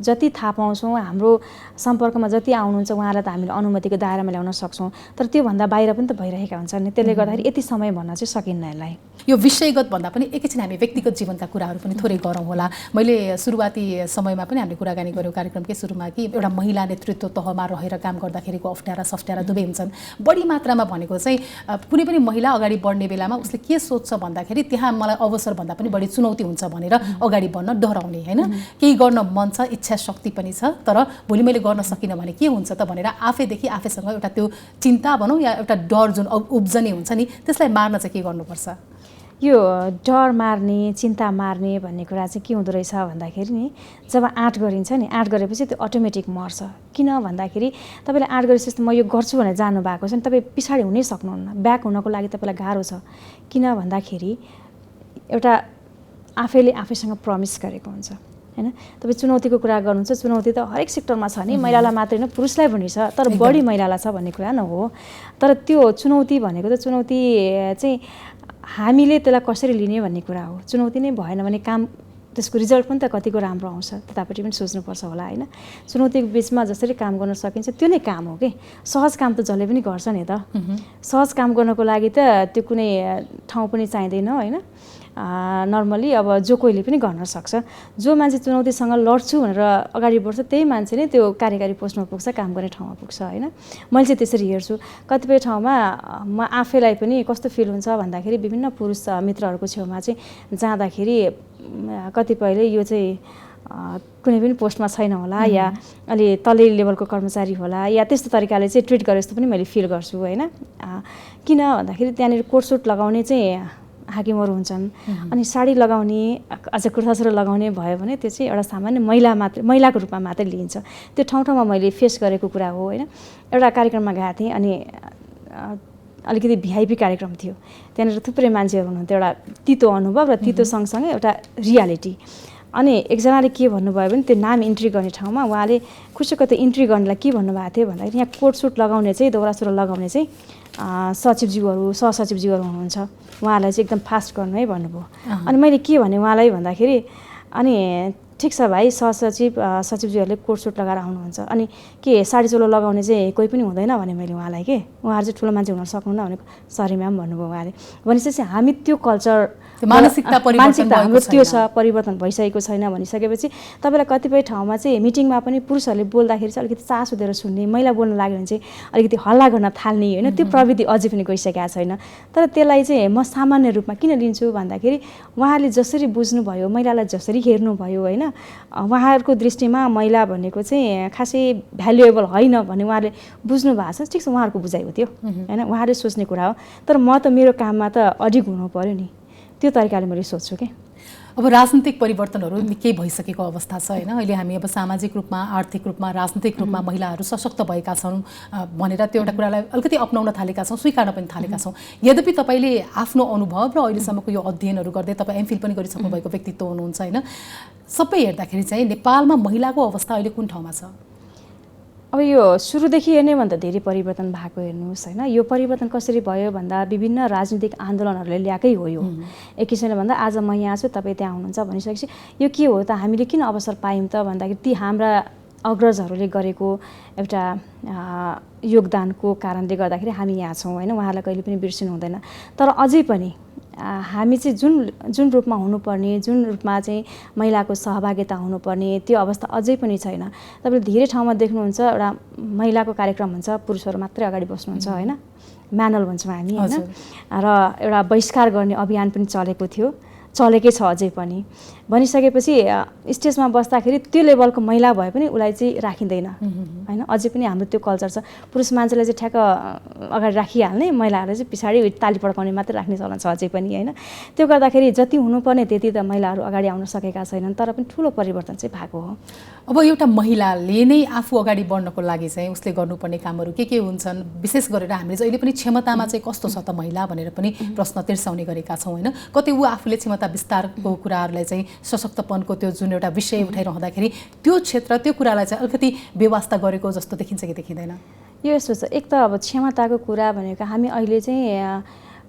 जति थाहा पाउँछौँ, हाम्रो सम्पर्कमा जति आउनुहुन्छ उहाँलाई त हामीले अनुमतिको दायरामा ल्याउन सक्छौँ, तर त्योभन्दा बाहिर पनि त भइरहेका हुन्छन् नि। त्यसले गर्दाखेरि यति समय भन्न चाहिँ सकिन्न यसलाई। यो विषयगत भन्दा पनि एकैछिन हामी व्यक्तिगत जीवनका कुराहरू पनि थोरै गरौँ होला। मैले सुरुवाती समयमा पनि हामीले कुराकानी गऱ्यौँ कार्यक्रमकै सुरुमा कि एउटा महिला नेतृत्व तहमा रहेर काम गर्दाखेरिको अप्ठ्यारा सफ्ट्यारा दुवै हुन्छन्। बढी मात्रामा भनेको चाहिँ कुनै पनि महिला अगाडि बढ्ने बेलामा उसले के सोच्छ भन्दाखेरि त्यहाँ मलाई अवसर भन्दा पनि बढी चुनौती हुन्छ भनेर अगाडि बढ्न डराउने होइन। केही गर्न मन छ, इच्छा शक्ति पनि छ, तर भोलि मैले गर्न सकिनँ भने के हुन्छ त भनेर आफैदेखि आफैसँग एउटा त्यो चिन्ता भनौँ या एउटा डर जुन उब्जने हुन्छ नि, त्यसलाई मार्न चाहिँ के गर्नुपर्छ? यो डर मार्ने चिन्ता मार्ने भन्ने कुरा चाहिँ के हुँदो रहेछ भन्दाखेरि नि जब आँट गरिन्छ नि आँट गरेपछि त्यो अटोमेटिक मर्छ। किन भन्दाखेरि तपाईँले आँट गरेपछि म यो गर्छु भनेर जानु भएको छ नि तपाईँ पछाडि हुनै सक्नुहुन्न, ब्याक हुनको लागि तपाईँलाई गाह्रो छ। किन भन्दाखेरि एउटा आफैले आफैसँग प्रमिस गरेको हुन्छ हैन। तपाईँ चुनौतीको कुरा गर्नुहुन्छ, चुनौती त हरेक सेक्टरमा छ नि, महिलालाई मात्रै होइन पुरुषलाई पनि छ, तर बढी महिलालाई छ भन्ने कुरा नहो। तर त्यो चुनौती भनेको त चुनौती चाहिँ हामीले त्यसलाई कसरी लिने भन्ने कुरा हो। चुनौती नै भएन भने काम त्यसको रिजल्ट पनि त कतिको राम्रो आउँछ, त्यतापट्टि पनि सोच्नुपर्छ होला हैन। चुनौतीको बिचमा जसरी काम गर्न सकिन्छ त्यो नै काम हो कि। सहज काम त जसले पनि गर्छ नि त। सहज काम गर्नको लागि त त्यो कुनै ठाउँ पनि चाहिँदैन हैन। नर्मली अब जो कोहीले पनि गर्न सक्छ। जो मान्छे चुनौतीसँग लड्छु भनेर अगाडि बढ्छ त्यही मान्छे नै त्यो कार्यकारी पोस्टमा पुग्छ, काम गर्ने ठाउँमा पुग्छ हैन। मैले चाहिँ त्यसरी हेर्छु। कतिपय ठाउँमा म आफैलाई पनि कस्तो फिल हुन्छ भन्दाखेरि विभिन्न पुरुष मित्रहरूको छेउमा चाहिँ जाँदाखेरि कतिपयले यो चाहिँ कुनै पनि पोस्टमा छैन होला या अलि तल्लो लेभलको कर्मचारी होला या त्यस्तो तरिकाले चाहिँ ट्रिट गरे जस्तो पनि मैले फिल गर्छु हैन। किन भन्दाखेरि त्यहाँनिर कोटसुट लगाउने चाहिँ हाकिमहरू हुन्छन्, अनि साडी लगाउने अझ कुर्तासुरा लगाउने भयो भने त्यो चाहिँ एउटा सामान्य महिलाको रूपमा मात्रै लिइन्छ। त्यो ठाउँ ठाउँमा मैले फेस गरेको कुरा हो हैन। एउटा कार्यक्रममा गएको थिएँ अनि अलिकति भिआइपी कार्यक्रम थियो। त्यहाँनिर थुप्रै मान्छेहरू हुनुहुन्थ्यो, एउटा तितो अनुभव र तितो सँगसँगै एउटा रियालिटी। अनि एकजनाले के भन्नुभयो भने त्यो नाम इन्ट्री गर्ने ठाउँमा उहाँले खुसीको त्यो इन्ट्री गर्नलाई के भन्नुभएको थियो भन्दाखेरि यहाँ कोटसुट लगाउने चाहिँ दौरासुरा लगाउने चाहिँ सचिवज्यूहरू सहसचिवज्यूहरू हुनुहुन्छ, उहाँलाई चाहिँ एकदम फास्ट गर्नु है भन्नुभयो। अनि मैले के भने उहाँलाई भन्दाखेरि अनि ठिक छ भाइ सचिवज्यूहरूले कोटसुट लगाएर आउनुहुन्छ, अनि के साडी चोलो लगाउने चाहिँ कोही पनि हुँदैन भने मैले उहाँलाई के उहाँहरू चाहिँ ठुलो मान्छे हुन सक्नुहुन्न भनेको सरी म्याम भन्नुभयो उहाँले। भनेपछि हामी त्यो कल्चर मानसिकता हाम्रो त्यो छ परिवर्तन भइसकेको छैन भनिसकेपछि तपाईँलाई कतिपय ठाउँमा चाहिँ मिटिङमा पनि पुरुषहरूले बोल्दाखेरि चाहिँ अलिकति चासो दिएर सुन्ने, महिला बोल्न लाग्यो भने चाहिँ अलिकति हल्ला गर्न थाल्ने होइन, त्यो प्रविधि अझै पनि गइसकेको छैन। तर त्यसलाई चाहिँ म सामान्य रूपमा किन लिन्छु भन्दाखेरि उहाँहरूले जसरी बुझ्नुभयो, महिलालाई जसरी हेर्नुभयो होइन, उहाँहरूको दृष्टिमा महिला भनेको चाहिँ खासै भ्यालुएबल होइन भन्ने उहाँहरूले बुझ्नु भएको छ। ठिक छ उहाँहरूको बुझाइ हो त्यो होइन, उहाँहरूले सोच्ने कुरा हो। तर म त मेरो काममा त अडिग हुनु पऱ्यो नि, त्यो तरिकाले मैले सोध्छु कि। अब राजनीतिक परिवर्तनहरू निकै भइसकेको अवस्था छ होइन। अहिले हामी अब सामाजिक रूपमा आर्थिक रूपमा राजनीतिक रूपमा महिलाहरू सशक्त भएका छौँ भनेर त्यो एउटा कुरालाई अलिकति अपनाउन थालेका छौँ, स्वीकार्न पनि थालेका छौँ। यद्यपि तपाईँले आफ्नो अनुभव र अहिलेसम्मको यो अध्ययनहरू गर्दै तपाईँ एमफिल पनि गरिसक्नु भएको व्यक्तित्व हुनुहुन्छ होइन। सबै हेर्दाखेरि चाहिँ नेपालमा महिलाको अवस्था अहिले कुन ठाउँमा छ? अब यो सुरुदेखि हेर्ने भन्दा धेरै परिवर्तन भएको हेर्नुहोस् होइन। यो परिवर्तन कसरी भयो भन्दा विभिन्न राजनीतिक आन्दोलनहरूले ल्याएकै हो। यो एक किसिमले भन्दा आज म यहाँ छु तपाईँ त्यहाँ हुनुहुन्छ भनिसकेपछि यो के हो त, हामीले किन अवसर पायौँ त भन्दाखेरि ती हाम्रा अग्रजहरूले गरेको एउटा योगदानको कारणले गर्दाखेरि हामी यहाँ छौँ होइन। उहाँलाई कहिले पनि बिर्सिनु हुँदैन। तर अझै पनि हामी चाहिँ जुन रूपमा हुनुपर्ने, जुन रूपमा चाहिँ महिलाको सहभागिता हुनुपर्ने त्यो अवस्था अझै पनि छैन। तपाईँले धेरै ठाउँमा देख्नुहुन्छ एउटा महिलाको कार्यक्रम हुन्छ, पुरुषहरू मात्रै अगाडि बस्नुहुन्छ होइन, म्यानल भन्छौँ हामी होइन। र एउटा बहिष्कार गर्ने अभियान पनि चलेकै छ अझै पनि। भनिसकेपछि स्टेजमा बस्दाखेरि त्यो लेभलको महिला भए पनि उसलाई चाहिँ राखिँदैन होइन। अझै पनि हाम्रो त्यो कल्चर छ, पुरुष मान्छेलाई चाहिँ ठ्याक्क अगाडि राखिहाल्ने, महिलाहरूलाई चाहिँ पछाडि ताली पड्काउने मात्रै राख्ने चलन छ अझै पनि होइन। त्यो गर्दाखेरि जति हुनुपर्ने त्यति त महिलाहरू अगाडि आउन सकेका छैनन्, तर पनि ठुलो परिवर्तन चाहिँ भएको हो। अब एउटा महिलाले नै आफू अगाडि बढ्नको लागि चाहिँ उसले गर्नुपर्ने कामहरू के हुन्छन्? विशेष गरेर हामीले चाहिँ अहिले पनि क्षमतामा चाहिँ कस्तो छ त महिला भनेर पनि प्रश्न तिर्साउने गरेका छौँ होइन। कतै ऊ आफूले क्षमता विस्तारको कुराहरूलाई चाहिँ सशक्तपनको त्यो जुन एउटा विषय उठाइरहँदाखेरि त्यो क्षेत्र त्यो कुरालाई चाहिँ अलिकति व्यवस्था गरेको जस्तो देखिन्छ कि देखिँदैन? यो यस्तो छ, एक त अब क्षमताको कुरा भनेको हामी अहिले चाहिँ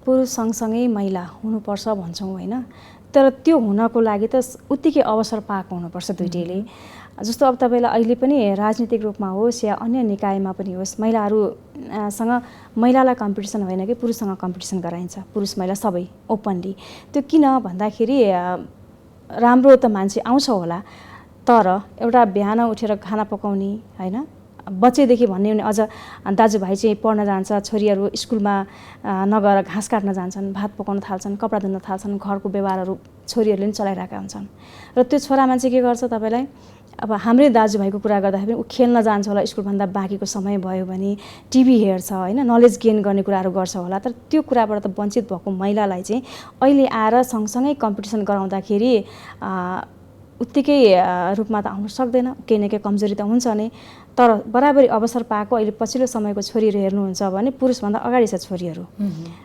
पुरुष सँगसँगै महिला हुनुपर्छ भन्छौँ होइन। तर त्यो हुनको लागि त उत्तिकै अवसर पाएको हुनुपर्छ दुइटैले। जस्तो अब तपाईँलाई अहिले पनि राजनीतिक रूपमा होस् या अन्य निकायमा पनि होस्, महिलाहरूसँग महिलालाई कम्पिटिसन होइन कि पुरुषसँग कम्पिटिसन गराइन्छ, पुरुष महिला सबै ओपनली। त्यो किन भन्दाखेरि राम्रो त मान्छे आउँछ होला, तर एउटा बिहान उठेर खाना पकाउने होइन, बच्चैदेखि भन्ने भने अझ दाजुभाइ चाहिँ पढ्न जान्छ, छोरीहरू स्कुलमा नगएर घाँस काट्न जान्छन्, भात पकाउन थाल्छन्, कपडा धुन थाल्छन्, घरको व्यवहारहरू छोरीहरूले पनि चलाइरहेका हुन्छन्। र त्यो छोरा मान्छे के गर्छ, तपाईँलाई अब हाम्रै दाजुभाइको कुरा गर्दाखेरि ऊ खेल्न जान्छ होला, स्कुलभन्दा बाँकीको समय भयो भने टिभी हेर्छ होइन, नलेज गेन गर्ने कुराहरू गर्छ होला। तर त्यो कुराबाट त वञ्चित भएको महिलालाई चाहिँ अहिले आएर सँगसँगै कम्पिटिसन गराउँदाखेरि उत्तिकै रूपमा त आउन सक्दैन, केही न केही कमजोरी त हुन्छ नै। तर बराबरी अवसर पाएको अहिले पछिल्लो समयको छोरीहरू हेर्नुहुन्छ भने पुरुषभन्दा अगाडि छ छोरीहरू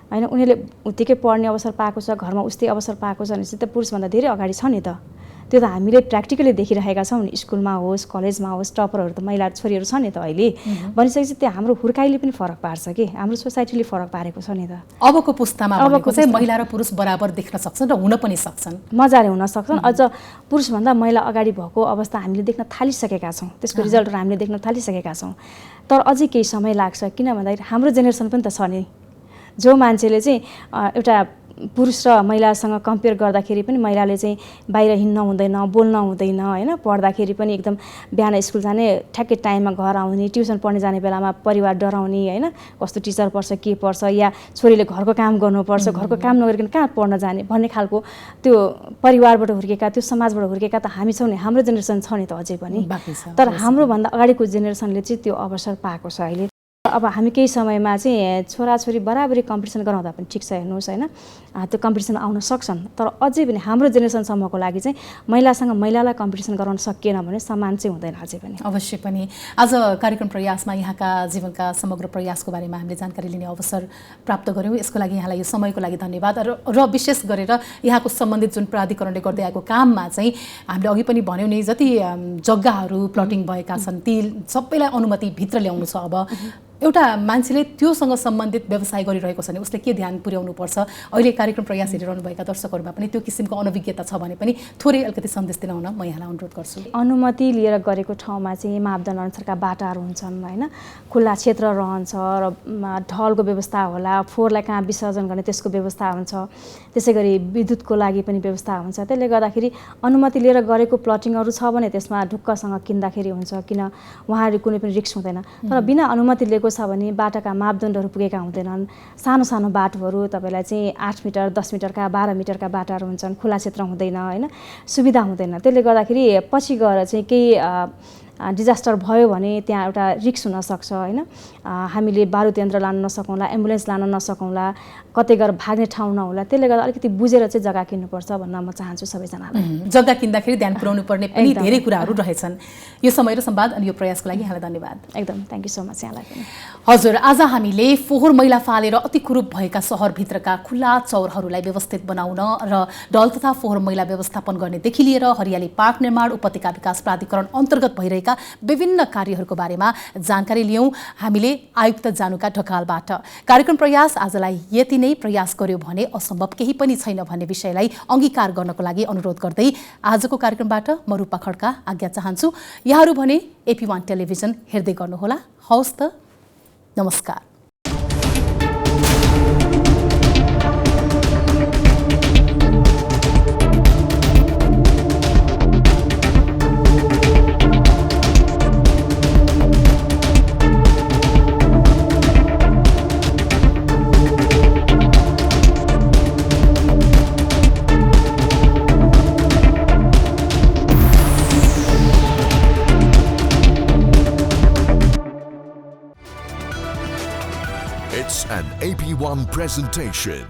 होइन। उनीहरूले उत्तिकै पढ्ने अवसर पाएको छ, घरमा उस्तै अवसर पाएको छ भनेपछि त पुरुषभन्दा धेरै अगाडि छ नि त। त्यो त हामीले प्र्याक्टिकली देखिरहेका छौँ नि, स्कुलमा होस् कलेजमा होस् टपरहरू त महिला छोरीहरू छ नि त अहिले। भनिसकेपछि त्यो हाम्रो हुर्काइले पनि फरक पार्छ कि, हाम्रो सोसाइटीले फरक पारेको छ नि त। अबको पुस्तामा चाहिँ महिला र पुरुष बराबर देख्न सक्छन् र हुन पनि सक्छन्, मजाले हुन सक्छन्। अझ पुरुषभन्दा महिला अगाडि भएको अवस्था हामीले देख्न थालिसकेका छौँ, त्यसको रिजल्टहरू हामीले देख्न थालिसकेका छौँ। तर अझै केही समय लाग्छ, किन भन्दाखेरि हाम्रो जेनेरेसन पनि त छ नि, जो मान्छेले चाहिँ एउटा पुरुष र महिलासँग कम्पेयर गर्दाखेरि पनि महिलाले चाहिँ बाहिर हिँड्न हुँदैन, बोल्न हुँदैन होइन, पढ्दाखेरि पनि एकदम बिहान स्कुल जाने, ठ्याक्कै टाइममा घर आउने, ट्युसन पढ्ने जाने बेलामा परिवार डराउने होइन, कस्तो टिचर पर्छ के पर्छ, या छोरीले घरको काम गर्नुपर्छ, घरको काम नगरिकन कहाँ पढ्न जाने भन्ने खालको त्यो परिवारबाट हुर्केका, त्यो समाजबाट हुर्केका त हामी छौँ नि, हाम्रो जेनेरेसन छ नि त अझै पनि। तर हाम्रोभन्दा अगाडिको जेनेरेसनले चाहिँ त्यो अवसर पाएको छ अहिले। अब हामी केही समयमा चाहिँ छोराछोरी बराबरी कम्पिटिसन गराउँदा पनि ठिक छ, हेर्नुहोस् होइन, त्यो कम्पिटिसन आउन सक्छन्। तर अझै पनि हाम्रो जेनेरेसनसम्मको लागि चाहिँ महिलासँग महिलालाई कम्पिटिसन गराउन सकिएन भने समान चाहिँ हुँदैन अझै पनि। अवश्य पनि आज कार्यक्रम प्रयासमा यहाँका जीवनका समग्र प्रयासको बारेमा हामीले जानकारी लिने अवसर प्राप्त गऱ्यौँ। यसको लागि यहाँलाई यो समयको लागि धन्यवाद। र विशेष गरेर यहाँको सम्बन्धित जुन प्राधिकरणले गर्दै आएको काममा चाहिँ हामीले अघि पनि भन्यौँ नि, जति जग्गाहरू प्लटिङ भएका छन् ती सबैलाई अनुमतिभित्र ल्याउनु छ। अब एउटा मान्छेले त्योसँग सम्बन्धित व्यवसाय गरिरहेको छ भने उसले के ध्यान पुर्याउनुपर्छ, अहिले कार्यक्रम प्रयास हेरिरहनुभएका दर्शकहरूमा पनि त्यो किसिमको अनभिज्ञता छ भने पनि थोरै अलिकति सन्देश दिन हुन म यहाँलाई अनुरोध गर्छु। अनुमति लिएर गरेको ठाउँमा चाहिँ मापदण्ड अनुसारका बाटाहरू हुन्छन् होइन, खुल्ला क्षेत्र रहन्छ र ढलको व्यवस्था होला, फोहोरलाई कहाँ विसर्जन गर्ने त्यसको व्यवस्था हुन्छ, त्यसै गरी विद्युतको लागि पनि व्यवस्था हुन्छ। त्यसले गर्दाखेरि अनुमति लिएर गरेको प्लटिङहरू छ भने त्यसमा ढुक्कसँग किन्दाखेरि हुन्छ, किन उहाँहरू कुनै पनि रिस्क हुँदैन। तर बिना अनुमति लिएको छ भने बाटाका मापदण्डहरू पुगेका हुँदैनन्, सानो सानो बाटोहरू तपाईँलाई चाहिँ 8 मिटर 10 मिटरका 12 मिटरका बाटाहरू हुन्छन्, खुला क्षेत्र हुँदैन होइन, सुविधा हुँदैन। त्यसले गर्दाखेरि पछि गएर चाहिँ केही डिजास्टर भयो भने त्यहाँ एउटा रिस्क हुनसक्छ होइन, हामीले बारुद यन्त्र लान नसकौँला, एम्बुलेन्स लान नसकौँला, कतै गएर भाग्ने ठाउँ नहोला। त्यसले गर्दा अलिकति बुझेर चाहिँ जग्गा किन्नुपर्छ भन्न म चाहन्छु सबैजनालाई। जग्गा किन्दाखेरि ध्यान पुर्याउनु पर्ने पनि धेरै कुराहरू रहेछन्। यो समय र संवाद अनि यो प्रयासको लागि यहाँलाई धन्यवाद। एकदम थ्याङ्क यू सो मच यहाँलाई पनि। हजुर, आज हामीले फोहोर मैला फालेर अति कुरूप भएका सहरभित्रका खुल्ला चौरहरूलाई व्यवस्थित बनाउन र ढल तथा फोहोर मैला व्यवस्थापन गर्नेदेखि लिएर हरियाली पार्क निर्माण, उपत्यका विकास प्राधिकरण अन्तर्गत भइरहेका विभिन्न कार्यहरूको बारेमा जानकारी लियौँ हामीले आयुक्त जानुका ढकालबाट। कार्यक्रम प्रयास आजलाई यति नै। प्रयास गर्यो भने असम्भव केही पनि छैन भन्ने विषयलाई अङ्गीकार गर्नको लागि अनुरोध गर्दै आजको कार्यक्रमबाट म रूपा खड्का आज्ञा चाहन्छु। यहाँहरू भने AP1 टेलिभिजन हेर्दै गर्नुहोला। हवस् त, नमस्कार। It's an AP1 presentation.